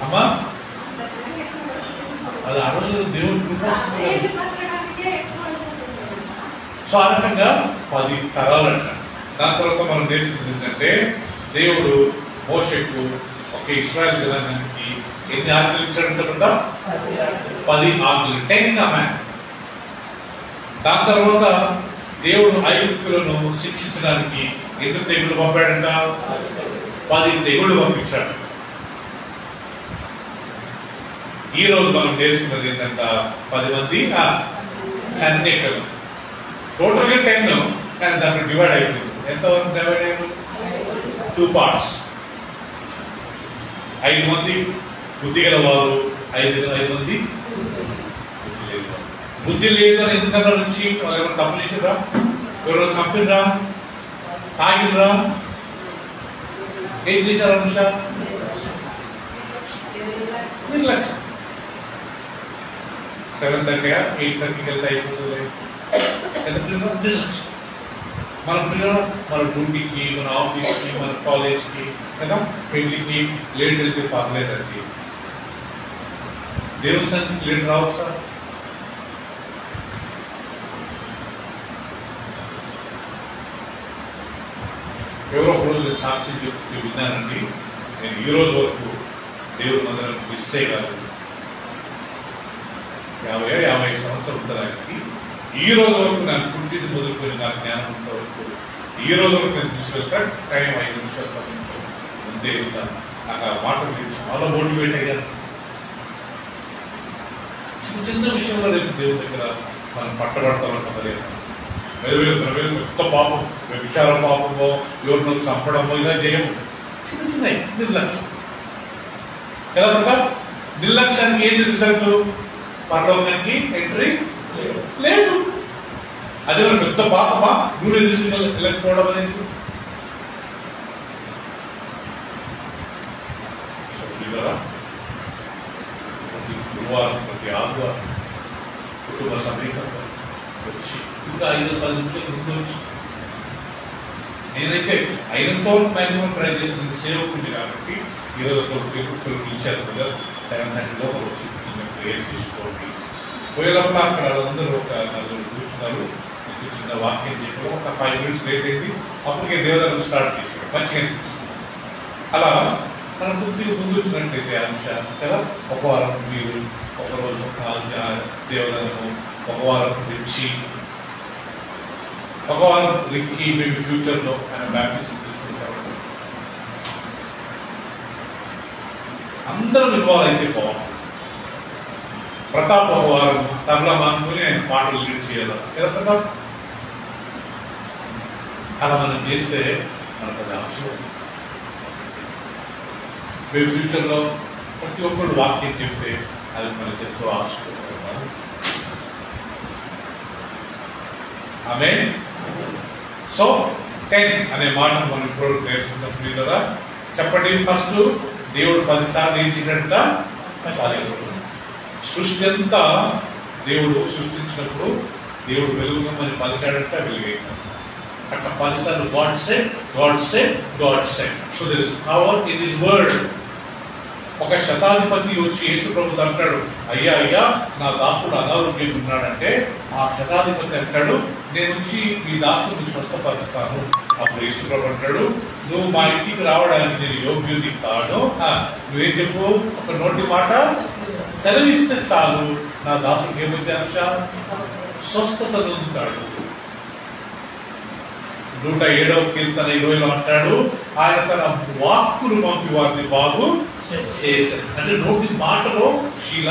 S1: అమ్మా అది ఆ రోజు దేవుడు కృప. సో ఆ రకంగా 10 తరాలు అంట. దాని తర్వాత మనం నేర్చుకుంది ఏంటంటే దేవుడు మోషేకు ఒక ఇశ్రాయేల్ జనాంగానికి ఎన్ని ఆజ్ఞలు ఇచ్చాడంట? 10 ఆజ్ఞలు, 10 కమాండ్. దాని తర్వాత దేవుడు ఐగుప్తులను శిక్షించడానికి ఎన్ని తెగులు పంపాడంట? 10 తెగుళ్ళు పంపించాడు. ఈ రోజు మనం నేర్చుకున్నది ఏంటంట? 10 మంది కన్యకలు. టోటల్ గా 10, కానీ దాంట్లో డివైడ్ అయిపోయింది. ఎంతవరకు డివైడ్ అయ్యారు? 2 పార్ట్స్. 5 మంది బుద్ధి గల వారు, 5 మంది బుద్ధి లేదు అని ఎందుకన్నా నుంచి వాళ్ళు ఎవరు తప్పు చేసిరా? ఎవరు చంపినరా? తాగినరా? ఏం చేశారు? అనుష నిర్లక్ష్యం. 7:30 8:30 వెళ్తే అయిపోతుంది. నిర్లక్ష్యం. మన పిల్లలు మన డ్యూటీకి, మన ఆఫీస్కి, మన కాలేజ్కి కదా, పెళ్లికి లేట్ వెళ్తే పర్లేదండి. దేవుని సన్నిధికి లేట్ రావచ్చా? ఎవరో ఒక రోజు సాక్షి చెప్తూ విన్నానండి. నేను ఈ రోజు వరకు దేవుడి మందిరం మిస్ చేయగలను. 50 సంవత్సరాలు ఉంటుంది ఆయనకి. ఈ రోజు వరకు నాకు పుట్టింది మొదలుకొని నాకు జ్ఞానం వరకు ఈ రోజు వరకు నేను తీసుకెళ్తా. టైం 5 నిమిషాలు 10 నిమిషాలు ముందే వెళ్తాను. నాకు ఆ మాట మీరు చాలా మోటివేట్ అయ్యాను. చిన్న విషయంలో రేపు దేవుడి దగ్గర మనం పట్టబడతామని కదలేదు. వేరు కొత్త పాపం, విచార పాపమో, ఎవరినో చంపడమో ఇలా చేయము. చిన్న నిర్లక్ష్యం కదా ప్రతాప్. నిర్లక్ష్యానికి ఏంటి రిజల్ట్? పరలోకానికి ఎంట్రీ లేదు. అదే మన పెద్ద పాపమా గురు వెళ్ళకపోవడం అనేది? పిల్లరా, ప్రతి గురువారం ప్రతి ఆదివారం కుటుంబ సమేతంగా వచ్చి ఇంకా 5-10 నిమిషాలు ముందు వచ్చి, నేనైతే అయినంతో మ్యాక్సిమం ట్రై చేసిన సేవకుంది కాబట్టి ఈరోజు ఒక సేవకులు పిలిచారు కదా 7:30 లోపల వచ్చి ప్రేయర్ చేసుకోండి. పోయేటప్పుడు అక్కడ అందరూ ఒక 4 కూర్చున్నారు, చిన్న వాక్యం చెప్పి ఒక 5 minutes లేట్ అయింది. అప్పటికే దేవదానం స్టార్ట్ చేశాడు, మంచిగా అనిపించింది. అలా తన కొద్దిగా ముందు వచ్చినట్లయితే అంశ కదా, ఒక వారం మీరు ఒకరోజు దేవదానము, ఒక వారం రిచ్చి, ఒక వారం రిక్కి, మేము ఫ్యూచర్ లో ఆయన బ్యాప్టిజం తీసుకుంటారు. అందరం ఇన్వాల్వ్ అయితే బాగుంది. ప్రతాప్ ఒక వారం తబలా మానుకుని ఆయన పాటలు లీడ్ చేయాలి కదా ప్రతాప్. అలా మనం చేస్తే మనకు అది అవసరం. మేము ఫ్యూచర్ లో ప్రతి ఒక్కరు వాక్యం చెప్తే అది మనకి ఎంతో ఆశిస్తున్నాం. ఆమె సో 10 అనే మాట మనం ఇప్పుడు నేర్చుకున్నప్పుడు కదా, చెప్పండి. ఫస్ట్ దేవుడు 10 సార్లు ఏం చేసినట్ట, సృష్టి అంతా దేవుడు సృష్టించినప్పుడు దేవుడు వెలుగుమని పలికాడంట, వెలుగైంది. అట్లా 10 సార్లు God said, God said, God said. So there is power in his word. ఒక శతాధిపతి వచ్చి యేసు ప్రభుతో అంటాడు, అయ్యా అయ్యా నా దాసుడు అనారోగ్యం ఉన్నాడంటే, ఆ శతాధిపతి అంటాడు, నేను వచ్చి మీ దాసుని స్వస్థపరుస్తాను. అప్పుడు యేసు ప్రభు అంటాడు, నువ్వు మా ఇంటికి రావడానికి నేను యోగ్యుని కాను, నువ్వేం చెప్పు, ఒక నోటి మాట సెలవిస్తే చాలు, నా దాసుడికి ఏమైతే అంశ స్వస్థత పొందుతాడు. 107వ కీర్తన 20లో అంటాడు, ఆయన తన వాక్కును పంపి వారిని బాగు చేశారు. అంటే నోటి మాటలో శీల,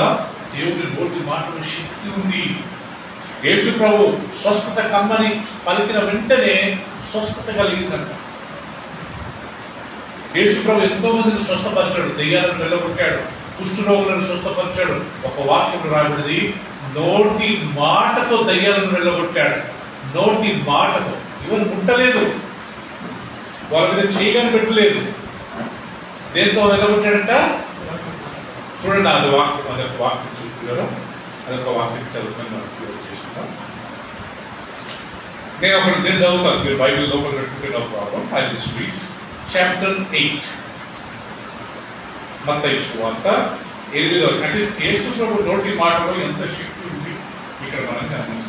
S1: దేవుడి నోటి మాటలో శక్తి ఉంది. యేసు ప్రభు స్వస్థత కమ్మని పలికిన వెంటనే స్వస్థత కలిగిందంట. యేసు ప్రభు ఎంతో మందిని స్వస్థపరిచాడు, దెయ్యాలను వెళ్ళగొట్టాడు, కుష్ఠరోగులను స్వస్థపరిచాడు. ఒక వాక్యం రాబడింది, నోటి మాటతో దెయ్యాలను వెళ్ళగొట్టాడు. నోటి మాటతో, ఇవన్నీ ముట్టలేదు, వాళ్ళ మీద చేయగానే పెట్టలేదు, దేంతో వెళ్ళగొట్టాడంట. చూడండి, అది వాక్యం, అదొక వాక్యం చూస్తున్నారా, అదొక వాక్యం చదువుకొని మనం చేసుకుంటాం. నేను ఒకటి నేను చదువుతాను, మీరు బైబిల్ లోపల పెట్టుకుంటే no problem. I will read chapter 8 మత్తయి సువార్త 8వ. అంటే యేసు ప్రభు నోటి మాటలో ఎంత శక్తి ఉంది ఇక్కడ మనం గమనిస్తాం.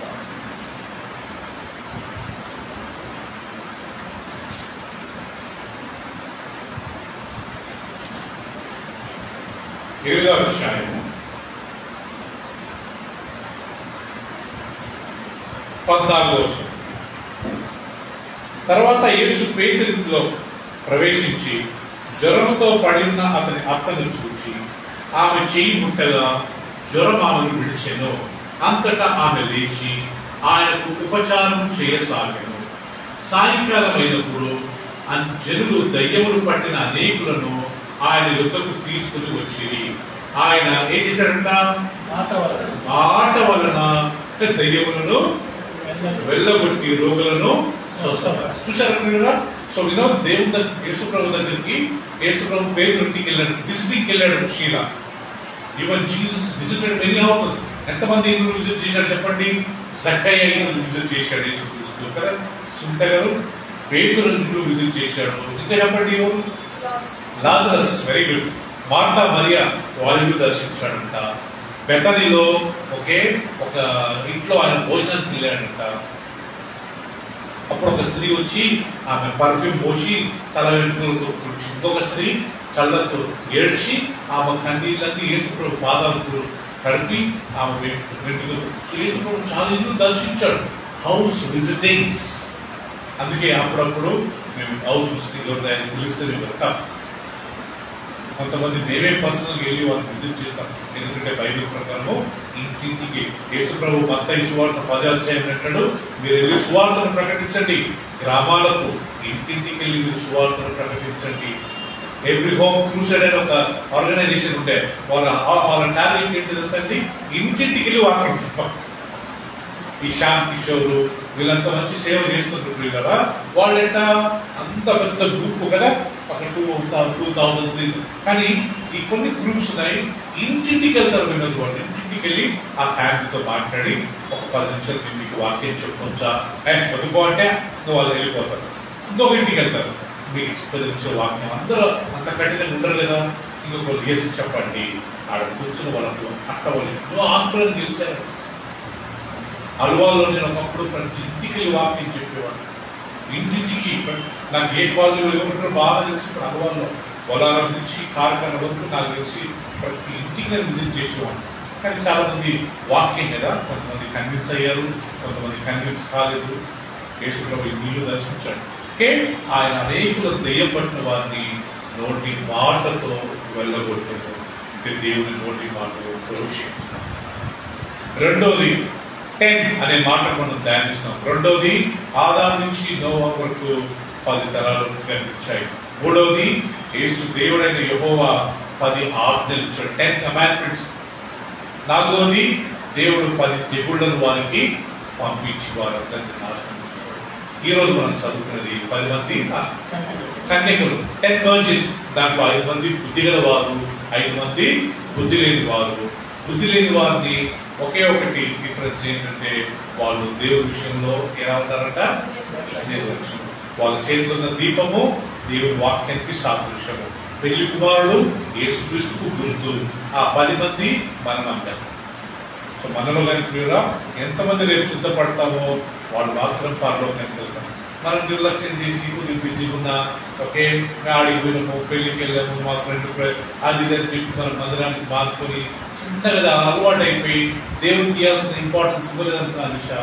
S1: ఏడవ అధ్యాయము 14వ వచనం. తర్వాత యేసు పేతురులో ప్రవేశించి జ్వరంతో పడిన అతని అత్తను చూచి ఆమె చేయి ముట్టగా జ్వరం ఆమెను విడిచెను. అంతటా ఆమె లేచి ఆయనకు ఉపచారం చేయసాగెను. సాయంకాలం అయినప్పుడు జనులు దయ్యములు పట్టిన అనేకులను ఆయన యుద్ధకు తీసుకుని వచ్చింది. ఆయన ఏం చేశాడంట, మాట వలన దయ్యములను వెళ్ళగొట్టి రోగులను స్వస్థపరిచాడు. చూశారు మీరు. సో వినోద్ దేవుని దగ్గర, యేసు ప్రభు దగ్గరికి యేసు ప్రభు పేతురుకి వెళ్ళాడు, విజిటింగ్కి వెళ్ళాడు షీల. ఈవెన్ జీసస్ విజిటెడ్ మెనీ అవుతుంది. ఎంతమంది ఇల్లు విజిట్ చేశాడు చెప్పండి. జక్కయ్య ఇల్లు విజిట్ చేశాడు యేసు క్రీస్తు కదా, సుంట గారు. పేతురు ఇల్లు విజిట్ చేశాడు. ఇంకా చెప్పండి ఎవరు, లాజరస్, వెరీ గుడ్. మార్తా మరియా వారిని దర్శించాడంట. బెతనీలో ఒక ఇంట్లో ఆయన భోజనానికి వెళ్ళాడంట. అప్పుడు ఒక స్త్రీ వచ్చి ఆమె పర్ఫ్యూమ్ పోసి తల వెంట్రుకలతో, ఇంకొక స్త్రీ కళ్ళతో ఏడ్చి ఆమె కన్నీళ్ళని యేసు ప్రభు పాదాలకు కడిపి ఆమె వెంట్రుకలు. యేసు ప్రభు చాలా ఇల్లు దర్శించాడు. House visitings. అందుకే అప్పుడప్పుడు మేము హౌస్ విజిటింగ్ ఆయన పిలుస్తూనే వెళ్తాం. కొంతమంది మేమే పర్సనల్ వెళ్ళి వాళ్ళని విజిట్ చేస్తాం. ఎందుకంటే బైబిల్ ప్రకారము ఇంటింటికి యేసు ప్రభు మత్తయి సువార్త 10వ అధ్యాయం అంటాడు, మీరు వెళ్ళి సువార్తను ప్రకటించండి. గ్రామాలకు ఇంటింటికి వెళ్ళి మీరు సువార్తను ప్రకటించండి. ఎవ్రీ హోమ్ క్రూసైడ్ అని ఒక ఆర్గనైజేషన్ ఉంటే వాళ్ళ టార్గెట్ ఏంటి తెలుసండి, ఇంటింటికి వెళ్ళి వాక్యం చెప్పాలి. ఈ శ్యామ్ కిషోర్ వీళ్ళంతా మంచి సేవ చేస్తుంటారు కదా, వాళ్ళు ఎట్లా అంత పెద్ద గ్రూప్ కదా, అక్కడ 2000 కానీ ఈ కొన్ని గ్రూప్స్ ఉన్నాయి, ఇంటింటికి వెళ్తారు వినోద్ వాళ్ళు. ఇంటింటికి వెళ్ళి ఆ ఫ్యామిలీతో మాట్లాడి ఒక 10 నిమిషాలు ఇంటికి వాక్యం చెప్పుకొచ్చా చదువుకో అంటే నువ్వు వాళ్ళు వెళ్ళిపోతారు. ఇంకొక ఇంటికి వెళ్తారు, మీకు 10 నిమిషాలు వాక్యం. అందరూ అంత కఠినంగా ఉండరు కదా, ఇంకొకరు చేసి చెప్పండి. ఆడ కూర్చుని వాళ్ళకు అట్ట వాళ్ళు నువ్వు ఆందోళన గెలిచారు. అల్వాల్లో నేను ఒకప్పుడు ప్రతి ఇంటికి వెళ్ళి వాక్యం చెప్పేవాడు. ఇంటింటికి నాకు ఏ కాలేజీలో ఏమంటారో బాగా తెలిసి ఇప్పుడు అల్వాల్లో పొలాల నుంచి కార్ఖాన వరకు నాకు తెలిసి ప్రతి ఇంటికి నేను విజిట్ చేసేవాడు. కానీ చాలా మంది వాక్యం కదా, కొంతమంది కన్విన్స్ అయ్యారు, కొంతమంది కన్విన్స్ కాలేదు. యేసులో నీళ్లు దర్శించాడు. ఆయన అనేకులు దెయ్యం పట్టిన వారిని నోటి మాటతో వెళ్ళగొట్టారు. దేవుని నోటి మాటలు దోషి. రెండోది 10 అనే మాట మనం ధ్యానిస్తున్నాం. రెండోది ఆదాము నుంచి నోవా వరకు 10 తరాలు కనిపించాయి. మూడవది యేసు దేవుడైన యెహోవా 10 ఆజ్ఞలు ఇచ్చాడు, 10 కమాండ్మెంట్స్. నాలుగవది దేవుడు 10 తెగుళ్లను వారికి పంపించి వారందరినీ నాశనం చేశాడు. ఈ రోజు మనం చదువుకున్నది 10 మంది కన్యకులు, 10 వర్జిన్స్. దాంట్లో 5 మంది బుద్ధి గల వారు, 5 మంది బుద్ధి లేని వారు. బుద్ధి లేని వారిని ఒకే ఒకటి డిఫరెన్స్ ఏంటంటే వాళ్ళు దేవుడి విషయంలో ఎలా ఉంటారట, వాళ్ళ చేతిలో ఉన్న దీపము దేవుడి వాక్యానికి సాదృశ్యము. పెళ్లి కుమారుడు యేసుక్రీస్తుకు గుర్తు. ఆ 10 మంది మనం అంటాం. సో మనలో కనుక ఎంతమంది రేపు సిద్ధపడతామో వాళ్ళు మాత్రం పరలోకానికి వెళ్తాం. మనం నిర్లక్ష్యం చేసి కొద్దిగా బిజీగా ఉన్నా, ఓకే ఆడికి పోయినాము, పెళ్లికి వెళ్ళాము, మా ఫ్రెండ్ అది ఇదని చెప్పి మనం మందిరానికి మార్చుకొని చిన్నగా అలవాటు అయిపోయి దేవుడికి ఇవ్వాల్సిన ఇంపార్టెన్స్ ఇవ్వలేదనుకున్నాను నిషా.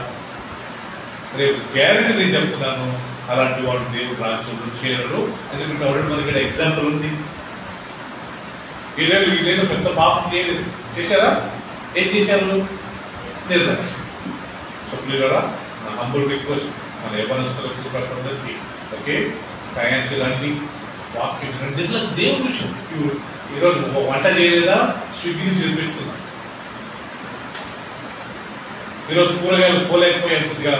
S1: రేపు గ్యారెంటీ నేను చెప్తున్నాను, అలాంటి వాళ్ళు దేవుడు రాజ్యంలో చేరరు. ఎందుకంటే ఆల్రెడీ మనకి ఇక్కడ ఎగ్జాంపుల్ ఉంది. ఏదో పెద్ద పాపం చేయలేదు, చేశారా? ఏం చేశారు? నిర్లక్ష్యం. చెప్పులేరా? నా హంబుల్ రిక్వెస్ట్ మన యవనస్తులకు ప్రజలందరికీ, ఓకే టయానికి రండి, వాక్యం రండి. దేవుడి విషయం ఈరోజు వంట చేయలేదా, స్విగ్గీ నుంచి నిర్మిస్తున్నా. ఈరోజు కూరగాయలు పోలేకపోయాను, కొద్దిగా